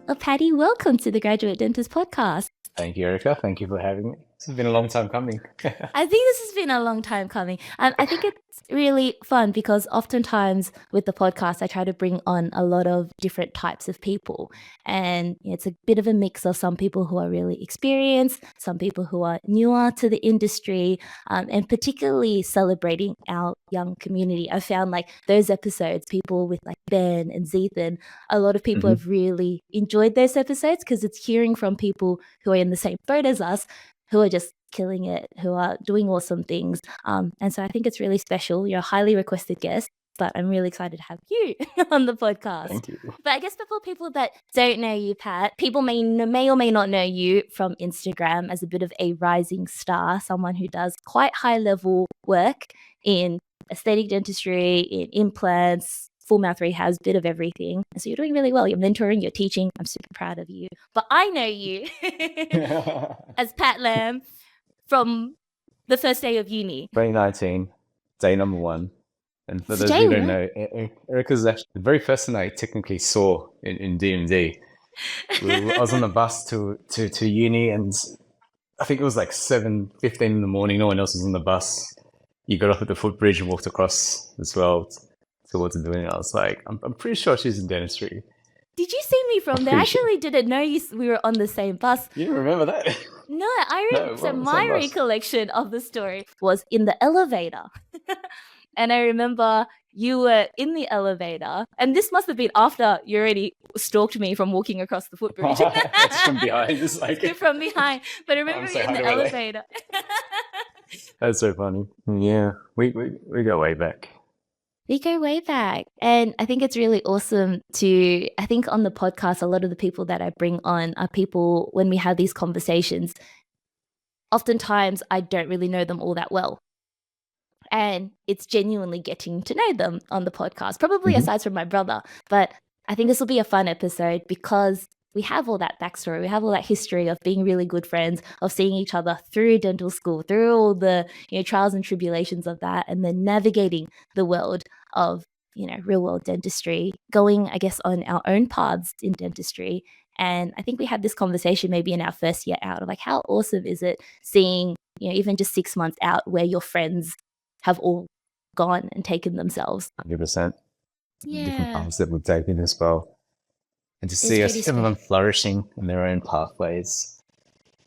Well, Patty, welcome to the Graduate Dentist Podcast. Thank you, Erica. Thank you for having me. This has been a long time coming. I think this has been a long time coming. I think it's really fun because oftentimes with the podcast, I try to bring on a lot of different types of people. And it's a bit of a mix of some people who are really experienced, some people who are newer to the industry, and particularly celebrating our young community. I found like those episodes, people with like Ben and Zethan, a lot of people have really enjoyed those episodes because it's hearing from people who are in the same boat as us, who are just killing it, who are doing awesome things. And so I think it's really special. You're a highly requested guest, but I'm really excited to have you on the podcast. Thank you. But I guess for people that don't know you, Pat, people may or may not know you from Instagram as a bit of a rising star, someone who does quite high level work in aesthetic dentistry, in implants, full mouth rehabs, bit of everything. And so you're doing really well. You're mentoring, you're teaching. I'm super proud of you. But I know you as Pat Lam from the first day of uni. 2019, day number 1. And for those who don't know, Erica's actually the very first thing I technically saw in DMD. I was on the bus to uni, and I think it was like 7:15 in the morning. No one else was on the bus. You got off at the footbridge and walked across as well to what to do. And I was like, I'm pretty sure she's in dentistry. Did you see me from there? I actually didn't know we were on the same bus. You remember that? No, I remember. So my recollection of the story was in the elevator. And I remember you were in the elevator, and this must have been after you already stalked me from walking across the footbridge. It's from behind. It's like from behind. But I remember you in the elevator. That's so funny. Yeah, we go way back. We go way back. And I think it's really awesome I think on the podcast, a lot of the people that I bring on are people, when we have these conversations, oftentimes I don't really know them all that well. And it's genuinely getting to know them on the podcast, probably aside from my brother. But I think this will be a fun episode because we have all that backstory. We have all that history of being really good friends, of seeing each other through dental school, through all the trials and tribulations of that, and then navigating the world of real world dentistry, going, I guess, on our own paths in dentistry. And I think we had this conversation maybe in our first year out of like, how awesome is it seeing, even just 6 months out where your friends have all gone and taken themselves. 100%. Yeah. Different paths that we've taken as well. And to see us, some of them flourishing in their own pathways.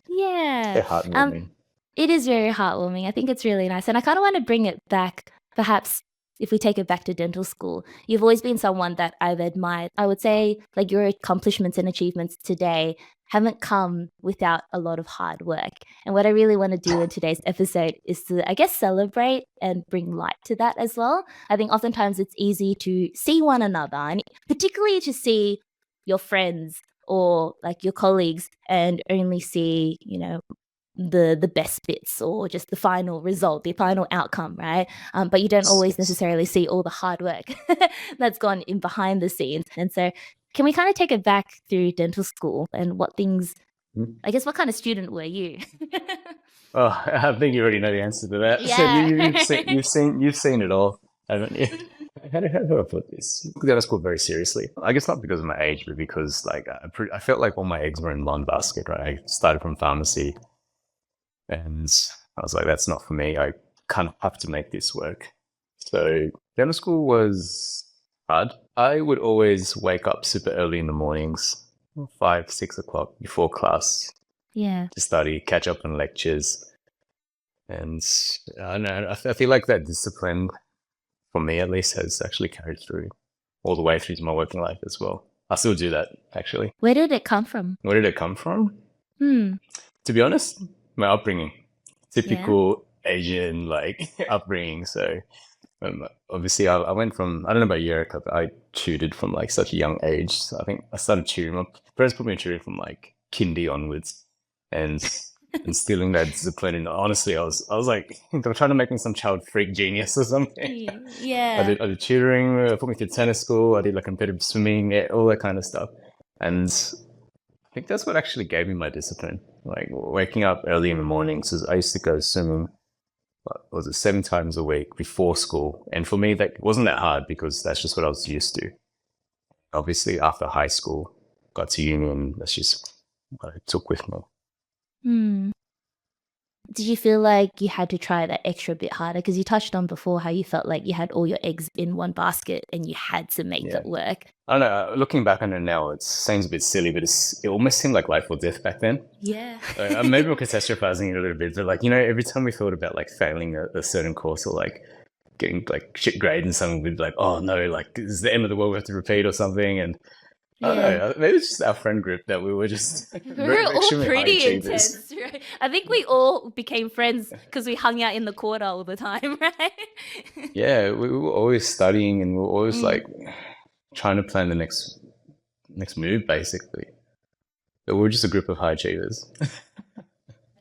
Yeah. They're heartwarming. It is very heartwarming. I think it's really nice. And I kind of want to bring it back, perhaps if we take it back to dental school. You've always been someone that I've admired. I would say like your accomplishments and achievements today haven't come without a lot of hard work. And what I really want to do in today's episode is to, I guess, celebrate and bring light to that as well. I think oftentimes it's easy to see one another, and particularly to see your friends or like your colleagues and only see, the best bits or just the final result, the final outcome, right? But you don't always necessarily see all the hard work that's gone in behind the scenes. And so can we kind of take it back through dental school and what things, I guess, what kind of student were you? Oh, I think you already know the answer to that. Yeah. So you've seen it all, haven't you? How do I put this? I took dental school very seriously. I guess not because of my age, but because like I felt like all my eggs were in one basket, right? I started from pharmacy, and I was like, that's not for me. I kind of have to make this work. So dental school was hard. I would always wake up super early in the mornings, 5, 6 o'clock before class. Yeah. To study, catch up on lectures. And I don't know, I feel like that discipline, for me at least, has actually carried through all the way through to my working life as well. I still do that, actually. Where did it come from? Where did it come from? To be honest, my upbringing. Typical Asian, upbringing. So obviously I went from, I don't know about you, Erica, but I tutored from such a young age. So I think I started tutoring. My parents put me in tutoring from kindy onwards, and instilling that discipline. And honestly, I was like, they were trying to make me some child freak genius or something. Yeah. I did tutoring, put me through tennis school. I did competitive swimming, all that kind of stuff. And I think that's what actually gave me my discipline. Waking up early in the mornings, because I used to go swimming, 7 times a week before school. And for me, that wasn't that hard because that's just what I was used to. Obviously, after high school, got to uni, and that's just what I took with me. Hmm. Did you feel like you had to try that extra bit harder? Because you touched on before how you felt like you had all your eggs in one basket and you had to make it work. I don't know. Looking back on it now, it seems a bit silly, but it almost seemed like life or death back then. Yeah. Maybe we're catastrophizing it a little bit, but like, every time we thought about like failing a certain course or like getting like shit grade in something, we'd be like, oh no, like this is the end of the world, we have to repeat or something. And I don't know, maybe it's just our friend group that we were just we're all pretty intense, right? I think we all became friends because we hung out in the quarter all the time, right? Yeah, we were always studying, and we were always like trying to plan the next move, basically. But we were just a group of high achievers.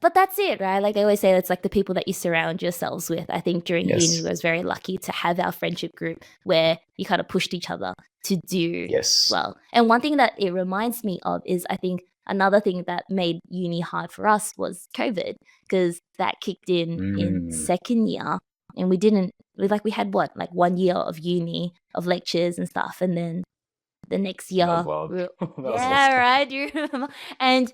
But that's it, right? Like they always say, it's like the people that you surround yourselves with. I think during uni, I was very lucky to have our friendship group where you kind of pushed each other to do well. And one thing that it reminds me of is, I think another thing that made uni hard for us was COVID, because that kicked in second year, and we had what, like 1 year of uni, of lectures and stuff, and then the next year, right? Do you remember? And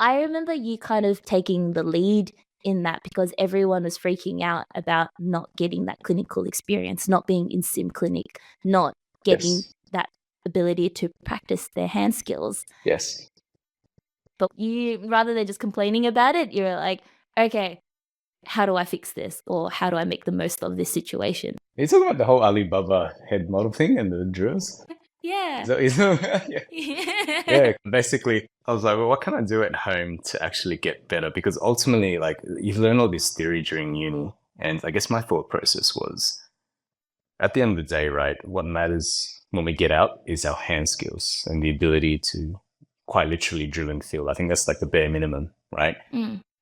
I remember you kind of taking the lead in that, because everyone was freaking out about not getting that clinical experience, not being in sim clinic, not getting that ability to practice their hand skills. Yes. But you, rather than just complaining about it, you're like, okay, how do I fix this? Or how do I make the most of this situation? Are you talking about the whole Alibaba head model thing and the drills? Yeah. Yeah. Basically, I was like, well, what can I do at home to actually get better? Because ultimately, like, you've learned all this theory during uni. And I guess my thought process was, at the end of the day, right, what matters when we get out is our hand skills and the ability to quite literally drill and feel. I think that's like the bare minimum, right?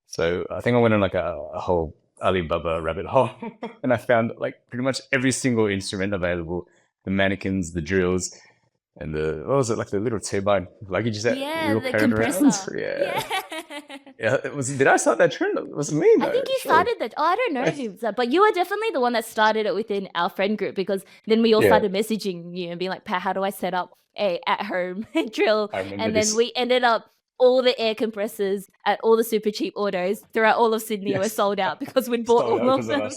So I think I went on like a whole Alibaba rabbit hole and I found like pretty much every single instrument available, the mannequins, the drills, and what was it, like the little turbine luggage that we were carrying around? Did I start that trend? Was it me? No, I think you started that. I don't know who, but you were definitely the one that started it within our friend group, because then we all started messaging you and being like, Pat, how do I set up a at-home drill? And then we ended up, all the air compressors at all the super cheap autos throughout all of Sydney were sold out because we'd bought all of them.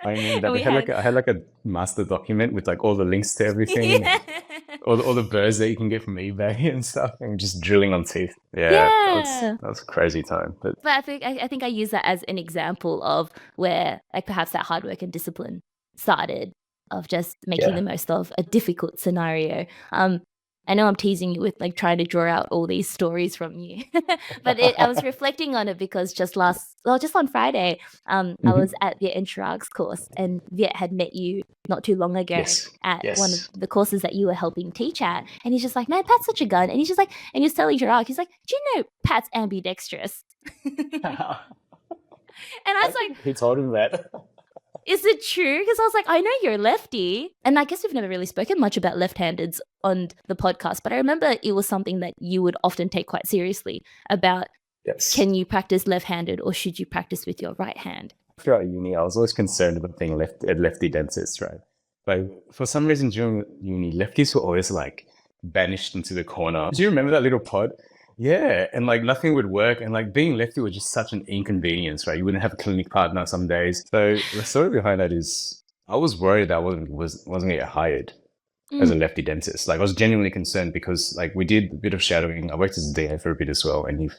I remember that I had like a master document with like all the links to everything, all the birds that you can get from eBay and stuff, and just drilling on teeth. That was a crazy time. But I think I use that as an example of where like perhaps that hard work and discipline started, of just making the most of a difficult scenario. I know I'm teasing you with like trying to draw out all these stories from you, but I was reflecting on it because just on Friday, I was at the Interags course, and Viet had met you not too long ago at one of the courses that you were helping teach at, and he's just like, man, Pat's such a gun, and he's just like, and he was telling Gerard, he's like, do you know Pat's ambidextrous? And I was like, he told him that. Is it true? Because I was like, I know you're lefty. And I guess we've never really spoken much about left-handeds on the podcast, but I remember it was something that you would often take quite seriously about, can you practice left-handed or should you practice with your right hand? Throughout uni, I was always concerned about being a lefty dentist, right? But for some reason during uni, lefties were always like banished into the corner. Do you remember that little pod? Yeah, and like nothing would work, and like being lefty was just such an inconvenience, right? You wouldn't have a clinic partner some days. So the story behind that is, I was worried that I wasn't going to get hired as a lefty dentist. Like I was genuinely concerned because like we did a bit of shadowing. I worked as a DA for a bit as well, and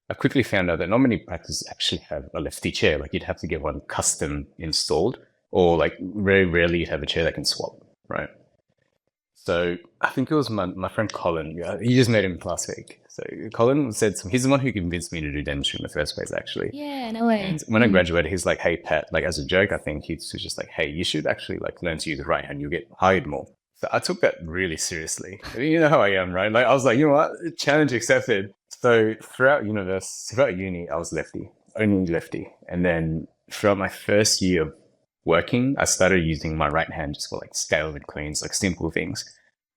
I quickly found out that not many practices actually have a lefty chair. Like you'd have to get one custom installed, or like very rarely you'd have a chair that can swap, right? So I think it was my friend Colin. He just met him last week. So Colin said, he's the one who convinced me to do dentistry in the first place, actually. Yeah, no way. And when I graduated, he's like, hey, Pat, like as a joke, I think he's just like, hey, you should actually like learn to use the right hand. You'll get hired more. So I took that really seriously. You know how I am, right? Like I was like, you know what? Challenge accepted. So throughout uni, I was lefty, only lefty. And then throughout my first year of working, I started using my right hand just for like scale and cleans, like simple things.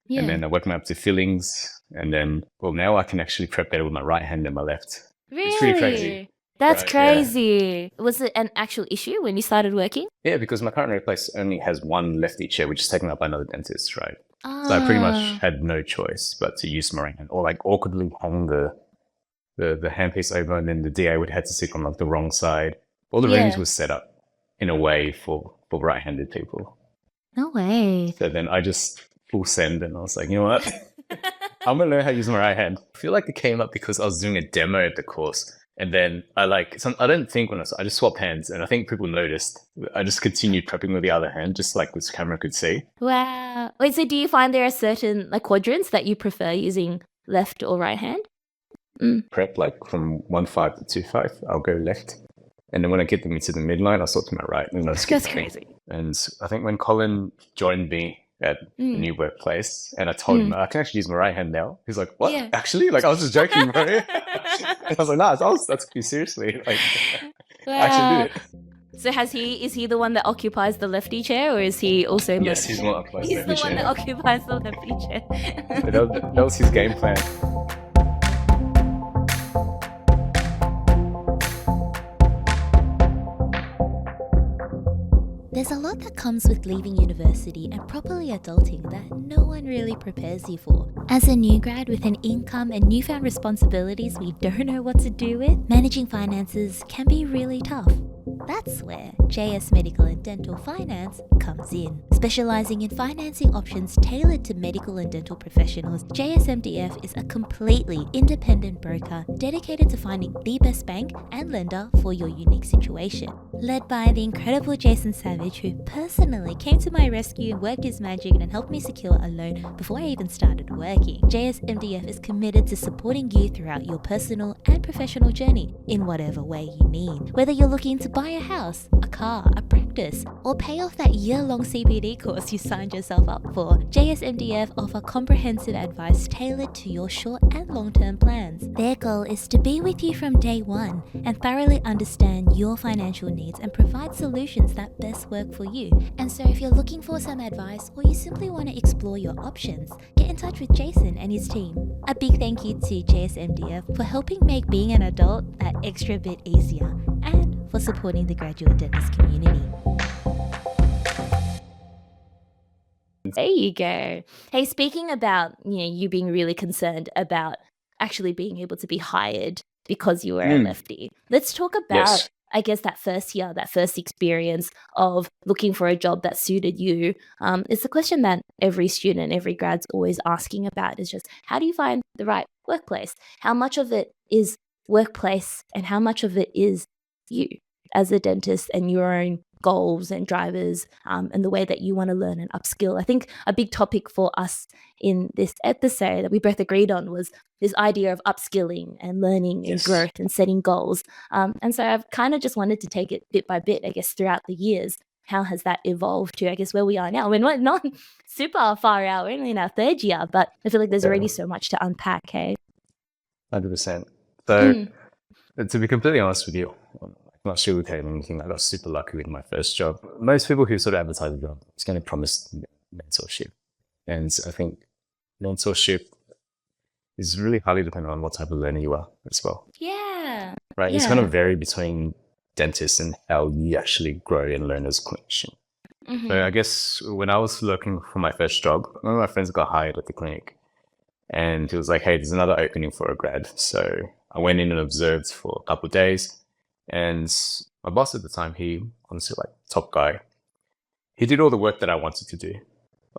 Yeah. And then I worked my way up to fillings. And then, well, now I can actually prep better with my right hand than my left. Really? It's pretty crazy. That's crazy. Yeah. Was it an actual issue when you started working? Yeah, because my current place only has one lefty chair, which is taken up by another dentist, right? So I pretty much Ah, had no choice but to use my right hand, or like awkwardly hang the handpiece over, and then the DA would have to sit on like the wrong side. All the rooms yeah. were set up in a way for right-handed people. No way. So then I just full send, and I was like, you know what? I'm gonna learn how to use my right hand. I feel like it came up because I was doing a demo at the course, and then I didn't think I just swapped hands, and I think people noticed. I just continued prepping with the other hand, just like this camera could see. Wow. Wait, so do you find there are certain like quadrants that you prefer using left or right hand? Prep like from 1.5 to 2.5, I'll go left, and then when I get them into the midline, I'll swap to my right, and I skip. That's crazy. And I think when Colin joined me at the new workplace, and I told him I can actually use my right hand now, he's like, "What? Yeah. Actually?" Like I was just joking, bro. And I was like, "Nah, that's me seriously." Like I actually Wow. did it. So is he the one that occupies the lefty chair, or is he also Yes, he's the one that He's the one that occupies the lefty chair. that was his game plan. There's a lot that comes with leaving university and properly adulting that no one really prepares you for. As a new grad with an income and newfound responsibilities we don't know what to do with, managing finances can be really tough. That's where JS Medical and Dental Finance comes in. Specializing in financing options tailored to medical and dental professionals, JSMDF is a completely independent broker dedicated to finding the best bank and lender for your unique situation. Led by the incredible Jason Savage, who personally came to my rescue and worked his magic and helped me secure a loan before I even started working, JSMDF is committed to supporting you throughout your personal and professional journey in whatever way you need. Whether you're looking to buy a house, a car, a practice, or pay off that year-long CPD course you signed yourself up for, JSMDF offer comprehensive advice tailored to your short and long-term plans. Their goal is to be with you from day one and thoroughly understand your financial needs and provide solutions that best work for you. And so if you're looking for some advice or you simply want to explore your options, get in touch with Jason and his team. A big thank you to JSMDF for helping make being an adult that extra bit easier, and for supporting the graduate dentist community. There you go. Hey, speaking about you being really concerned about actually being able to be hired because you were a lefty, let's talk about I guess that first year, that first experience of looking for a job that suited you. It's a question that every student, every grad's always asking about, is just how do you find the right workplace? How much of it is workplace and how much of it is you as a dentist and your own goals and drivers, and the way that you want to learn and upskill. I think a big topic for us in this episode that we both agreed on was this idea of upskilling and learning and growth and setting goals. And so I've kind of just wanted to take it bit by bit, I guess, throughout the years. How has that evolved to, I guess, where we are now? We're not super far out. We're only in our third year, but I feel like there's already so much to unpack, hey? 100%. So to be completely honest with you, I'm not sugarcoating anything. I got super lucky with my first job. Most people who sort of advertise a job, it's going to promise mentorship. And I think mentorship is really highly dependent on what type of learner you are as well. Yeah. Right? It's going to vary between dentists and how you actually grow and learn as a clinician. So I guess when I was looking for my first job, one of my friends got hired at the clinic. And he was like, hey, there's another opening for a grad. So I went in and observed for a couple of days. And my boss at the time, he honestly like top guy. He did all the work that I wanted to do.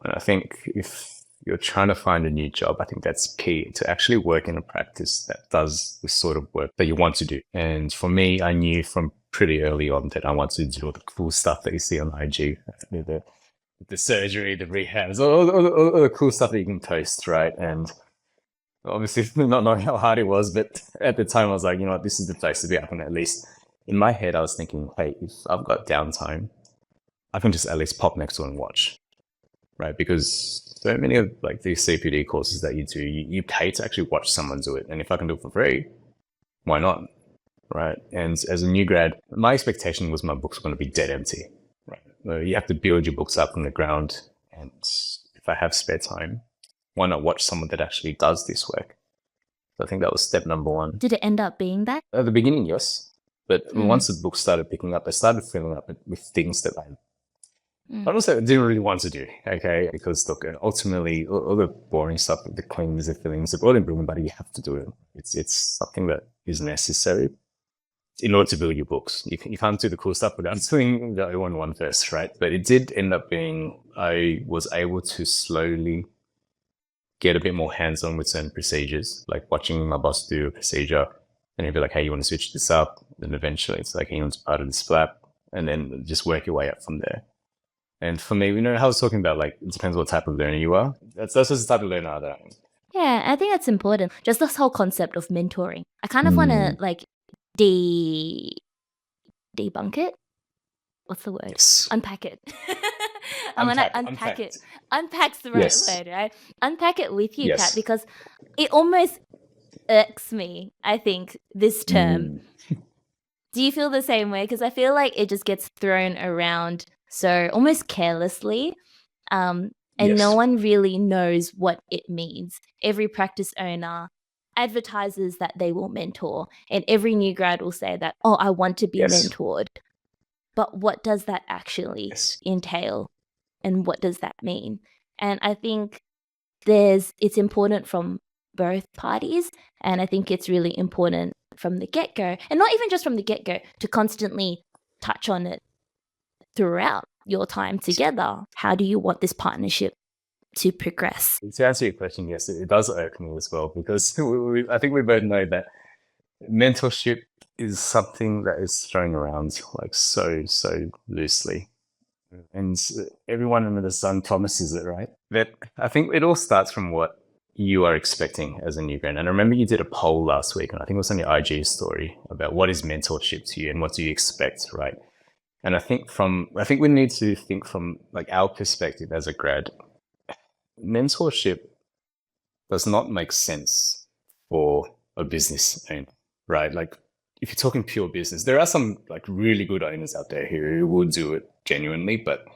And I think if you're trying to find a new job, I think that's key to actually work in a practice that does the sort of work that you want to do. And for me, I knew from pretty early on that I wanted to do all the cool stuff that you see on IG, the surgery, the rehabs, all the cool stuff that you can post, right? And obviously not knowing how hard it was, but at the time I was like, you know what, this is the place to be. I can at least, in my head, I was thinking, hey, if I've got downtime, I can just at least pop next door and watch, right? Because so many of like these CPD courses that you do, you pay to actually watch someone do it. And if I can do it for free, why not, right? And as a new grad, my expectation was my books were going to be dead empty, right? So you have to build your books up from the ground. And if I have spare time, why not watch someone that actually does this work? So I think that was step number one. Did it end up being that? At the beginning, yes. But once the book started picking up, I started filling up with things that I But also, I didn't really want to do, okay? Because look, ultimately, all the boring stuff, the cleans, the fillings, the all improvement, but you have to do it. It's something that is necessary in order to build your books. You can't do the cool stuff without doing the 011 first, right? But it did end up being, I was able to slowly get a bit more hands-on with certain procedures, like watching my boss do a procedure, and he'd be like, hey, you want to switch this up? Then eventually it's like, hey, you want to part of this flap? And then just work your way up from there. And for me, you know, how I was talking about, like, it depends what type of learner you are. That's just the type of learner that I am. Yeah, I think that's important. Just this whole concept of mentoring. I kind of want to like debunk it. What's the word? Yes. Unpack it. I want to unpack it. Unpack's the right word, right? Unpack it with you, Pat, because it almost irks me, I think, this term. Do you feel the same way? Because I feel like it just gets thrown around so almost carelessly. And no one really knows what it means. Every practice owner advertises that they will mentor, and every new grad will say that, oh, I want to be mentored. But what does that actually entail? And what does that mean? And I think it's important from both parties. And I think it's really important from the get-go, and not even just from the get-go, to constantly touch on it throughout your time together. How do you want this partnership to progress? To answer your question, yes, it does irk me as well, because I think we both know that mentorship is something that is thrown around like so loosely. And everyone under the sun promises it, right? But I think it all starts from what you are expecting as a new grad. And I remember you did a poll last week, and I think it was on your IG story, about what is mentorship to you and what do you expect, right? And I think we need to think from like our perspective as a grad. Mentorship does not make sense for a business owner, right? Like, if you're talking pure business, there are some like really good owners out there who will do it genuinely, but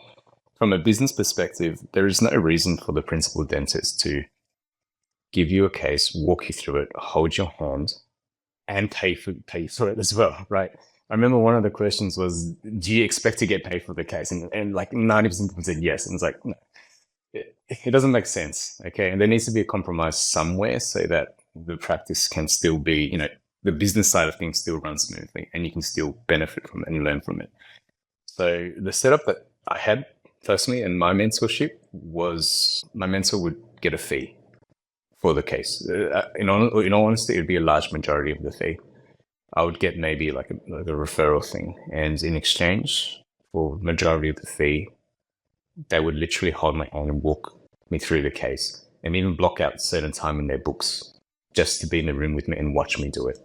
from a business perspective, there is no reason for the principal dentist to give you a case, walk you through it, hold your hand, and pay for it as well, right? I remember one of the questions was, do you expect to get paid for the case? And like 90% of people said yes. And it's like, no, it doesn't make sense, okay? And there needs to be a compromise somewhere so that the practice can still be, you know, the business side of things still runs smoothly and you can still benefit from it and learn from it. So the setup that I had personally in my mentorship was my mentor would get a fee for the case. In all honesty, it would be a large majority of the fee. I would get maybe like a referral thing, and in exchange for majority of the fee, they would literally hold my hand and walk me through the case, and even block out certain time in their books just to be in the room with me and watch me do it.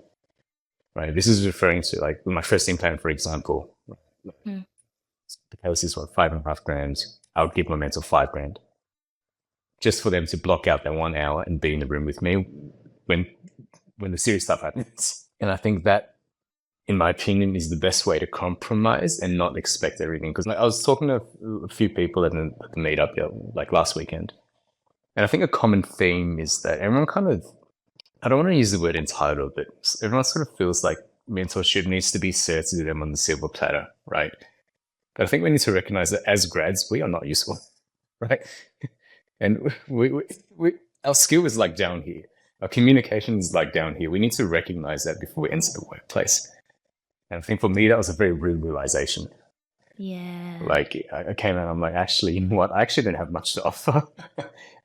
Right. This is referring to like my first implant, for example. The case is what, $5,500. I would give my mentor $5,000 just for them to block out that 1 hour and be in the room with me when the serious stuff happens. And I think that, in my opinion, is the best way to compromise and not expect everything. Because like, I was talking to a few people at the meetup like last weekend, and I think a common theme is that everyone kind of, I don't want to use the word entitled, but everyone sort of feels like mentorship needs to be served to them on the silver platter, right? But I think we need to recognize that as grads, we are not useful, right? And our skill is like down here. Our communication is like down here. We need to recognize that before we enter the workplace. And I think for me, that was a very real realization. Yeah. Like I came out, I'm like, actually, you know what? I actually don't have much to offer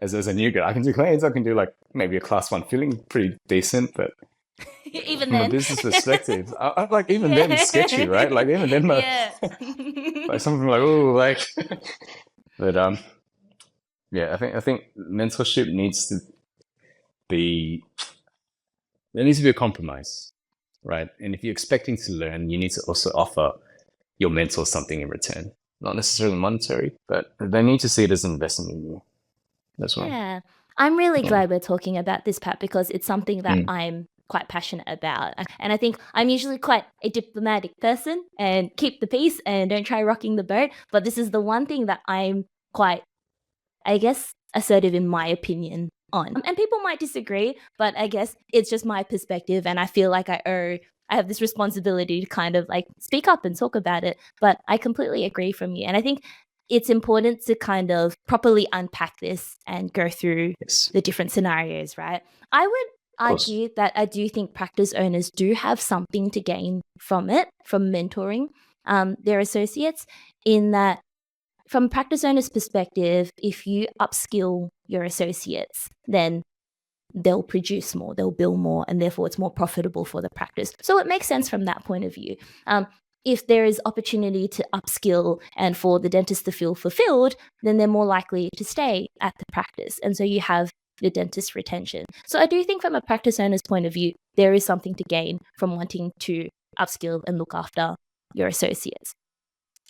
as a new guy. I can do cleans. I can do like maybe a class 1 filling, pretty decent, but even from then, a business perspective, I'm like, even then it's sketchy, right? Like even then, like something like, oh, like, but yeah, I think mentorship needs to be, there needs to be a compromise, right? And if you're expecting to learn, you need to also offer your mentor something in return. Not necessarily monetary, but they need to see it as an investment in you. That's right. Yeah. I'm really glad we're talking about this, Pat, because it's something that I'm quite passionate about. And I think I'm usually quite a diplomatic person and keep the peace and don't try rocking the boat. But this is the one thing that I'm quite, I guess, assertive in my opinion on. And people might disagree, but I guess it's just my perspective. And I feel like I have this responsibility to kind of like speak up and talk about it. But I completely agree from you. And I think it's important to kind of properly unpack this and go through Yes. the different scenarios, right? I would argue that I do think practice owners do have something to gain from it, from mentoring their associates, in that from a practice owner's perspective, if you upskill your associates, then they'll produce more, they'll bill more, and therefore it's more profitable for the practice. So it makes sense from that point of view. If there is opportunity to upskill and for the dentist to feel fulfilled, then they're more likely to stay at the practice. And so you have the dentist retention. So I do think from a practice owner's point of view, there is something to gain from wanting to upskill and look after your associates.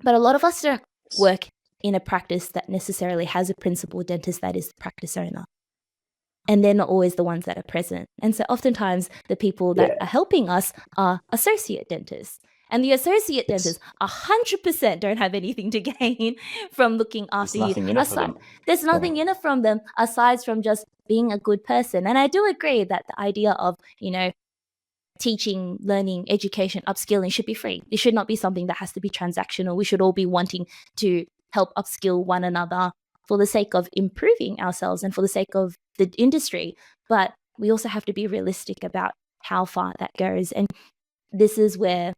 But a lot of us don't work in a practice that necessarily has a principal dentist that is the practice owner. And they're not always the ones that are present. And so oftentimes the people that are helping us are associate dentists. And the associate dentists 100% don't have anything to gain from looking after you. There's nothing in it from them aside from just being a good person. And I do agree that the idea of, teaching, learning, education, upskilling should be free. It should not be something that has to be transactional. We should all be wanting to help upskill one another for the sake of improving ourselves and for the sake of the industry. But we also have to be realistic about how far that goes. And this is where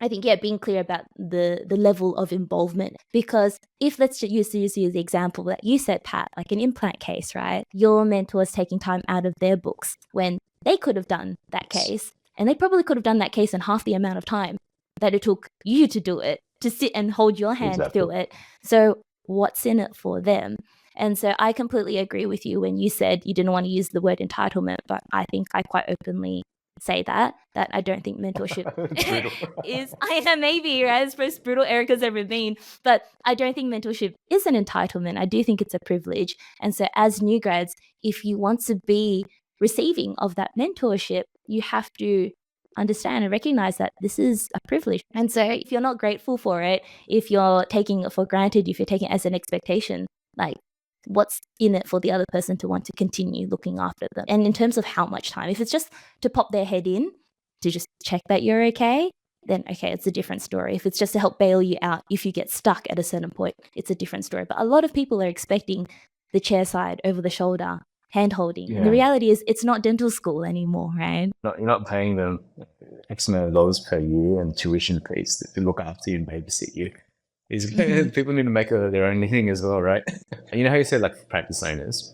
I think, being clear about the level of involvement. Because if let's use the example that you said, Pat, like an implant case, right? Your mentor is taking time out of their books when they could have done that case. And they probably could have done that case in half the amount of time that it took you to do it, to sit and hold your hand through it. So what's in it for them? And so I completely agree with you when you said you didn't want to use the word entitlement, but I think I quite openly say that I don't think mentorship is, maybe, right? It's the most brutal Erica's ever been, but I don't think mentorship is an entitlement. I do think it's a privilege. And so as new grads, if you want to be receiving of that mentorship, you have to understand and recognize that this is a privilege. And so if you're not grateful for it, if you're taking it for granted, if you're taking it as an expectation, like, what's in it for the other person to want to continue looking after them? And in terms of how much time, if it's just to pop their head in to just check that you're okay, then okay, it's a different story. If it's just to help bail you out if you get stuck at a certain point, it's a different story. But a lot of people are expecting the chair side, over the shoulder, hand holding. And the reality is it's not dental school anymore, right? You're not paying them X amount of dollars per year and tuition fees to look after you and babysit you. People need to make their own living as well, right? You know how you said like practice owners,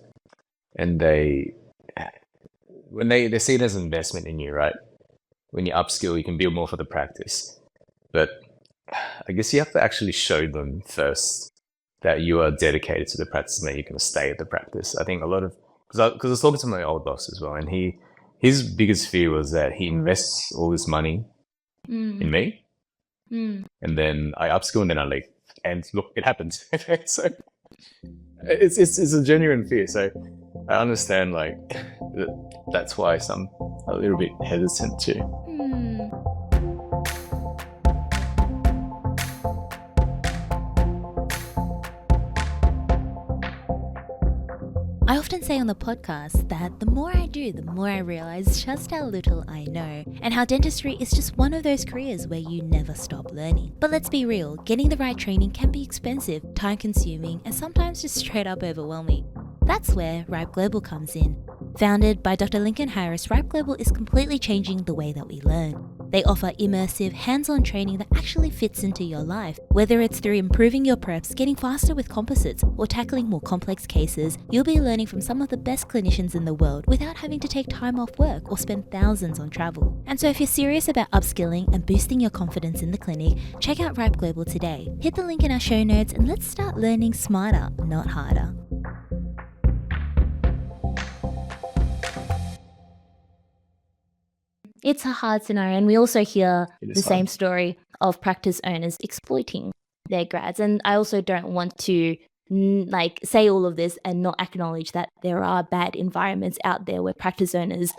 and when they see it as an investment in you, right? When you upskill, you can build more for the practice. But I guess you have to actually show them first that you are dedicated to the practice and that you're going to stay at the practice. I think a lot of, because I was talking to my old boss as well, and his biggest fear was that he invests all this money in me. And then I upskill and then I leave. And look, it happens. So it's a genuine fear. So I understand like that's why I'm a little bit hesitant too. I often say on the podcast that the more I do, the more I realize just how little I know, and how dentistry is just one of those careers where you never stop learning. But let's be real, getting the right training can be expensive, time-consuming, and sometimes just straight up overwhelming. That's where Ripe Global comes in. Founded by Dr. Lincoln Harris, Ripe Global is completely changing the way that we learn. They offer immersive, hands-on training that actually fits into your life. Whether it's through improving your preps, getting faster with composites, or tackling more complex cases, you'll be learning from some of the best clinicians in the world without having to take time off work or spend thousands on travel. And so if you're serious about upskilling and boosting your confidence in the clinic, check out Ripe Global today. Hit the link in our show notes and let's start learning smarter, not harder. It's a hard scenario, and we also hear the same story of practice owners exploiting their grads. And I also don't want to say all of this and not acknowledge that there are bad environments out there where practice owners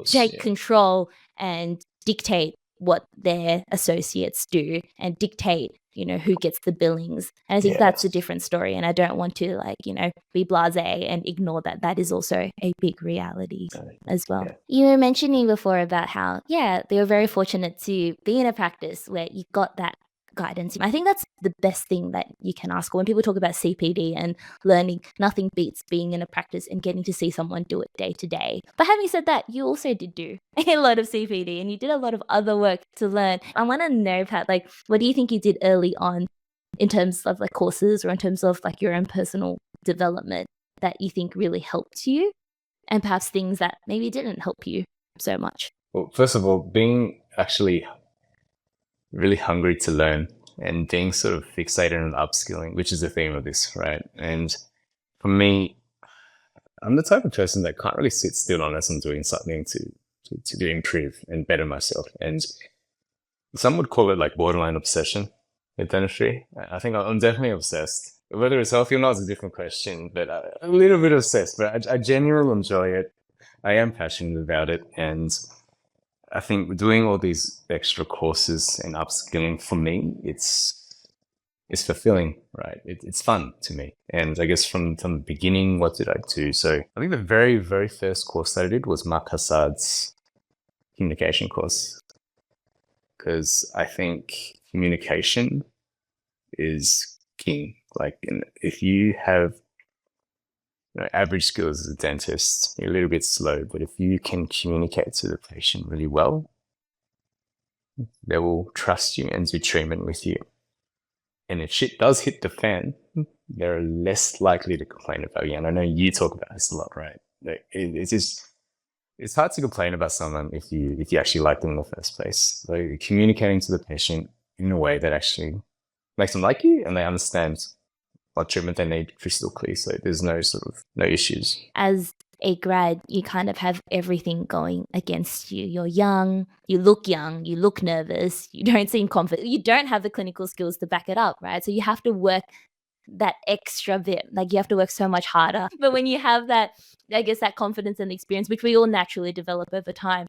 take control and dictate what their associates do and dictate, who gets the billings. And I think that's a different story. And I don't want to be blasé and ignore that. That is also a big reality as well. You were mentioning before about how, they were very fortunate to be in a practice where you got that guidance. I think that's the best thing that you can ask. When people talk about CPD and learning, nothing beats being in a practice and getting to see someone do it day to day. But having said that, you also did do a lot of CPD and you did a lot of other work to learn. I want to know, Pat, like, what do you think you did early on in terms of like courses or in terms of like your own personal development that you think really helped you, and perhaps things that maybe didn't help you so much? Well, first of all, being actually really hungry to learn and being sort of fixated on upskilling, which is the theme of this, right? And for me, I'm the type of person that can't really sit still unless I'm doing something to improve and better myself. And some would call it like borderline obsession with dentistry. I think I'm definitely obsessed. Whether it's healthy or not is a different question, but a little bit obsessed. But I genuinely enjoy it. I am passionate about it, and I think doing all these extra courses and upskilling, for me, it's fulfilling, right? It's fun to me. And I guess from the beginning, what did I do? So I think the very, very first course that I did was Mark Hassad's communication course, because I think communication is king. Like, if you have average skills as a dentist, you're a little bit slow, but if you can communicate to the patient really well, they will trust you and do treatment with you. And if shit does hit the fan, they're less likely to complain about you. And I know you talk about this a lot, right? It's hard to complain about someone if you actually like them in the first place. So communicating to the patient in a way that actually makes them like you and they understand what treatment they need crystal clear, so there's no issues. As a grad, you kind of have everything going against you. You're young, you look nervous, you don't seem confident, you don't have the clinical skills to back it up, right? So you have to work that extra bit, like you have to work so much harder. But when you have that, I guess, that confidence and experience, which we all naturally develop over time,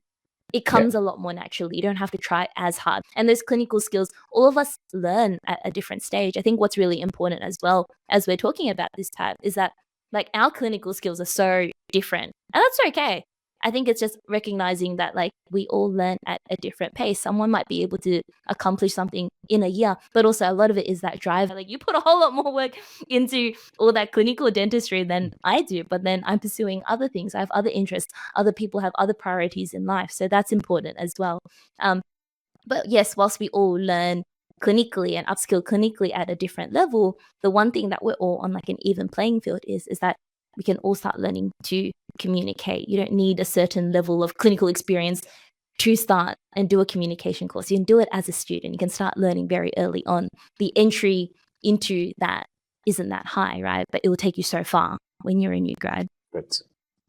it comes a lot more naturally. You don't have to try as hard. And those clinical skills, all of us learn at a different stage. I think what's really important as well, as we're talking about this, Pat, is that like our clinical skills are so different. And that's okay. I think it's just recognizing that like we all learn at a different pace. Someone might be able to accomplish something in a year, but also a lot of it is that drive. Like you put a whole lot more work into all that clinical dentistry than I do, but then I'm pursuing other things. I have other interests. Other people have other priorities in life. So that's important as well. But yes, whilst we all learn clinically and upskill clinically at a different level, the one thing that we're all on like an even playing field is that we can all start learning to communicate. You don't need a certain level of clinical experience to start and do a communication course. You can do it as a student. You can start learning very early on. The entry into that isn't that high, right? But it will take you so far when you're a new grad. But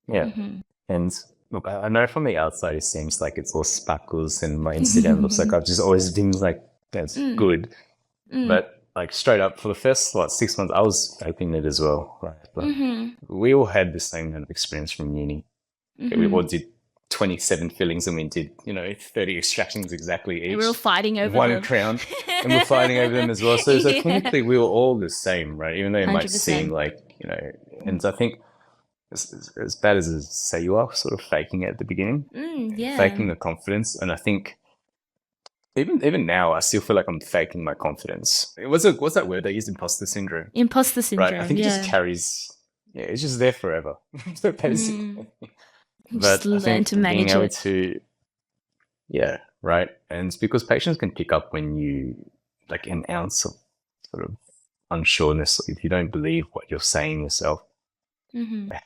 yeah. And look, I know from the outside it seems like it's all sparkles and my Instagram looks like I've just always been like, that's good. But like straight up for the first 6 months, I was hoping it as well, right? But we all had the same kind of experience from uni. We all did 27 fillings and we did 30 extractions exactly each. We were all fighting over one them. crown, and we're fighting over them as well. So clinically, we were all the same, right? Even though it might 100%. seem like and I think as bad as it say, you are sort of faking it at the beginning, faking the confidence, and I think. Even now, I still feel like I'm faking my confidence. What's that word they used? Imposter syndrome. Imposter syndrome, right? I think it just carries. Yeah, it's just there forever. So basically, but just learn to manage being able it. to, right. And it's because patients can pick up when you like an ounce of sort of unsureness. If you don't believe what you're saying yourself,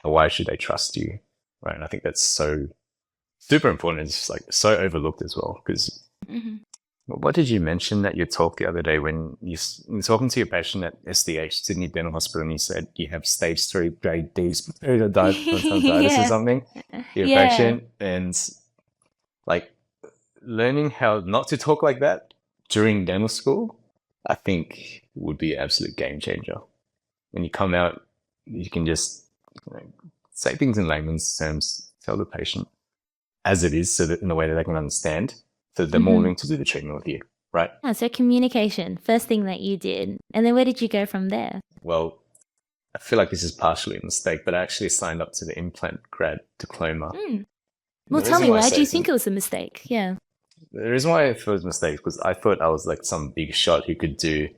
why should they trust you? Right? And I think that's so super important. It's like so overlooked as well because. What did you mention at your talk the other day when you're talking to your patient at SDH, Sydney Dental Hospital, and you said you have stage 3 grade D periodontitis or something, your patient, and like learning how not to talk like that during dental school, I think would be an absolute game changer. When you come out, you can just say things in layman's terms, tell the patient as it is so that in a way that they can understand. So they're more willing to do the treatment with you, right? So communication, first thing that you did. And then where did you go from there? Well, I feel like this is partially a mistake, but I actually signed up to the implant grad diploma. Well, tell me, why do you think it was a mistake? Yeah. the reason why I thought it was a mistake because I thought I was like some big shot who could do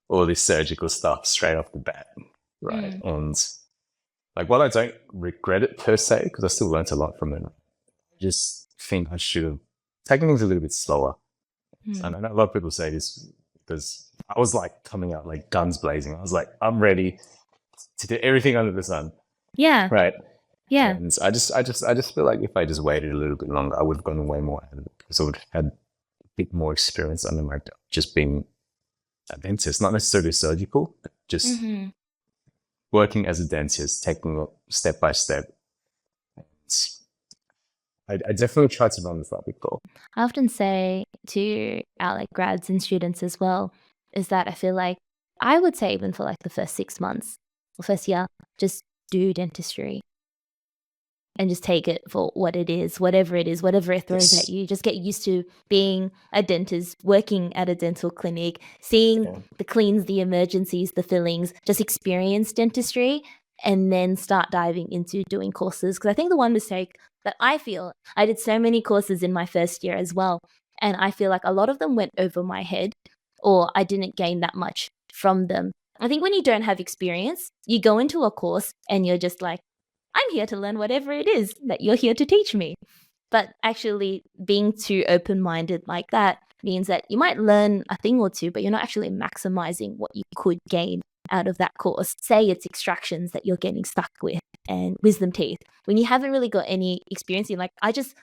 all this surgical stuff straight off the bat, right? And like, while I don't regret it per se, because I still learned a lot from it, I just think I should have taken things a little bit slower. And I know a lot of people say this because I was like coming out like guns blazing. I was like, I'm ready to do everything under the sun. Yeah. Right. Yeah. And I just feel like if I just waited a little bit longer, I would have gone way more out of it because I would have had a bit more experience under my belt, just being a dentist, not necessarily surgical, but just working as a dentist, taking it step by step. I definitely try to run with that big goal. I often say to our like grads and students as well, is that I feel like I would say even for like the first 6 months or first year, just do dentistry and just take it for what it is, whatever it throws at you. Just get used to being a dentist, working at a dental clinic, seeing the cleans, the emergencies, the fillings, just experience dentistry and then start diving into doing courses. Because I think the one mistake that I feel, I did so many courses in my first year as well, and I feel like a lot of them went over my head or I didn't gain that much from them. I think when you don't have experience, you go into a course and you're just like, I'm here to learn whatever it is that you're here to teach me. But actually being too open-minded like that means that you might learn a thing or two, but you're not actually maximizing what you could gain out of that course. Say it's extractions that you're getting stuck with and wisdom teeth. When you haven't really got any experience, you're like, I just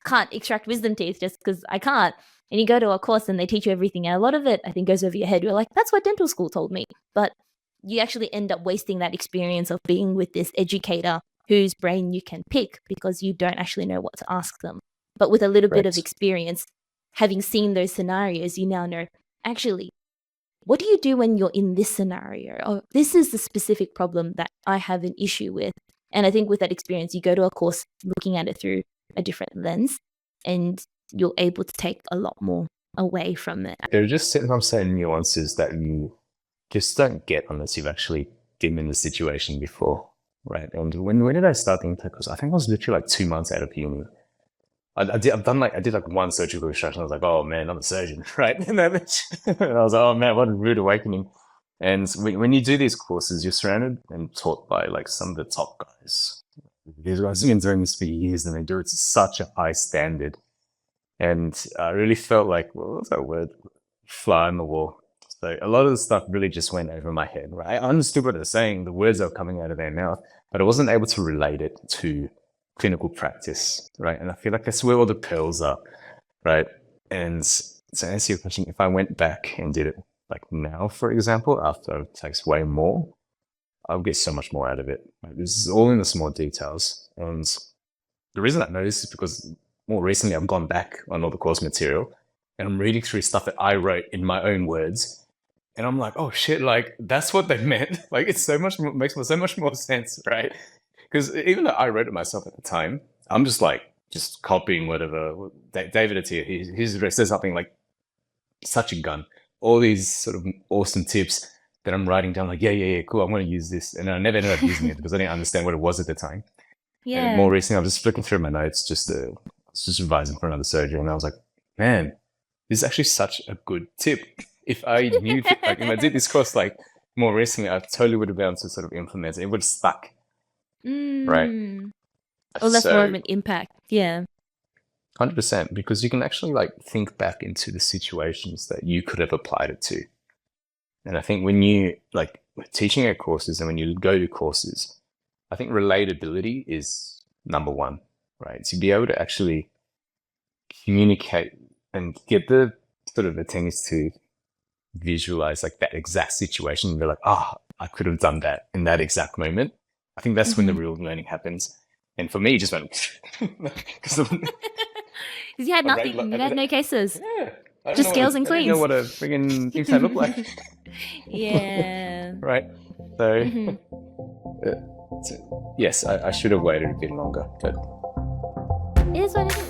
can't extract wisdom teeth just because I can't. And you go to a course and they teach you everything. And a lot of it, I think, goes over your head. You're like, that's what dental school told me. But you actually end up wasting that experience of being with this educator whose brain you can pick because you don't actually know what to ask them. But with a little bit of experience, having seen those scenarios, you now know, actually, what do you do when you're in this scenario? Oh, this is the specific problem that I have an issue with. And I think with that experience, you go to a course looking at it through a different lens and you're able to take a lot more away from it. There are just certain nuances that you just don't get unless you've actually been in the situation before, right? And when did I start the intake course? I think I was literally like 2 months out of uni. I did like one surgical extraction. I was like, oh man, I'm a surgeon, right? And I was like, oh man, what a rude awakening. And when you do these courses, you're surrounded and taught by like some of the top guys. These guys have been doing this for years and they do it to such a high standard. And I really felt like, what was that word? Fly on the wall. So a lot of the stuff really just went over my head, right? I understood what they're saying, the words that were coming out of their mouth, but I wasn't able to relate it to clinical practice, right? And I feel like that's where all the pearls are, right? And to answer your question, if I went back and did it like now, for example, after it takes way more, I'll get so much more out of it. Right? This is all in the small details. And the reason I know this is because more recently I've gone back on all the course material and I'm reading through stuff that I wrote in my own words. And I'm like, oh shit, like that's what they meant. Like it's so much more, makes so much more sense, right? Because even though I wrote it myself at the time, I'm just copying whatever. David Attia, he says something like, such a gun. All these sort of awesome tips that I'm writing down, like, yeah, cool, I'm going to use this. And I never ended up using it because I didn't understand what it was at the time. Yeah. And more recently, I was just flicking through my notes, I was just revising for another surgery. And I was like, man, this is actually such a good tip. If I knew, if I did this course, like more recently, I totally would have been able to sort of implement it. It would have stuck. Right. Or less more of an impact. Yeah. 100%, because you can actually like think back into the situations that you could have applied it to. And I think when you like teaching at courses and when you go to courses, I think relatability is number one, right? To be able to actually communicate and get the sort of attendees to visualize like that exact situation. They're like, I could have done that in that exact moment. I think that's when the real learning happens. And for me, it just went because you had nothing. You had no cases. Yeah. Just scales and cleans. I don't know what a friggin' implant look like. Yeah. Right. So, yes, I should have waited a bit longer, but it is what it is.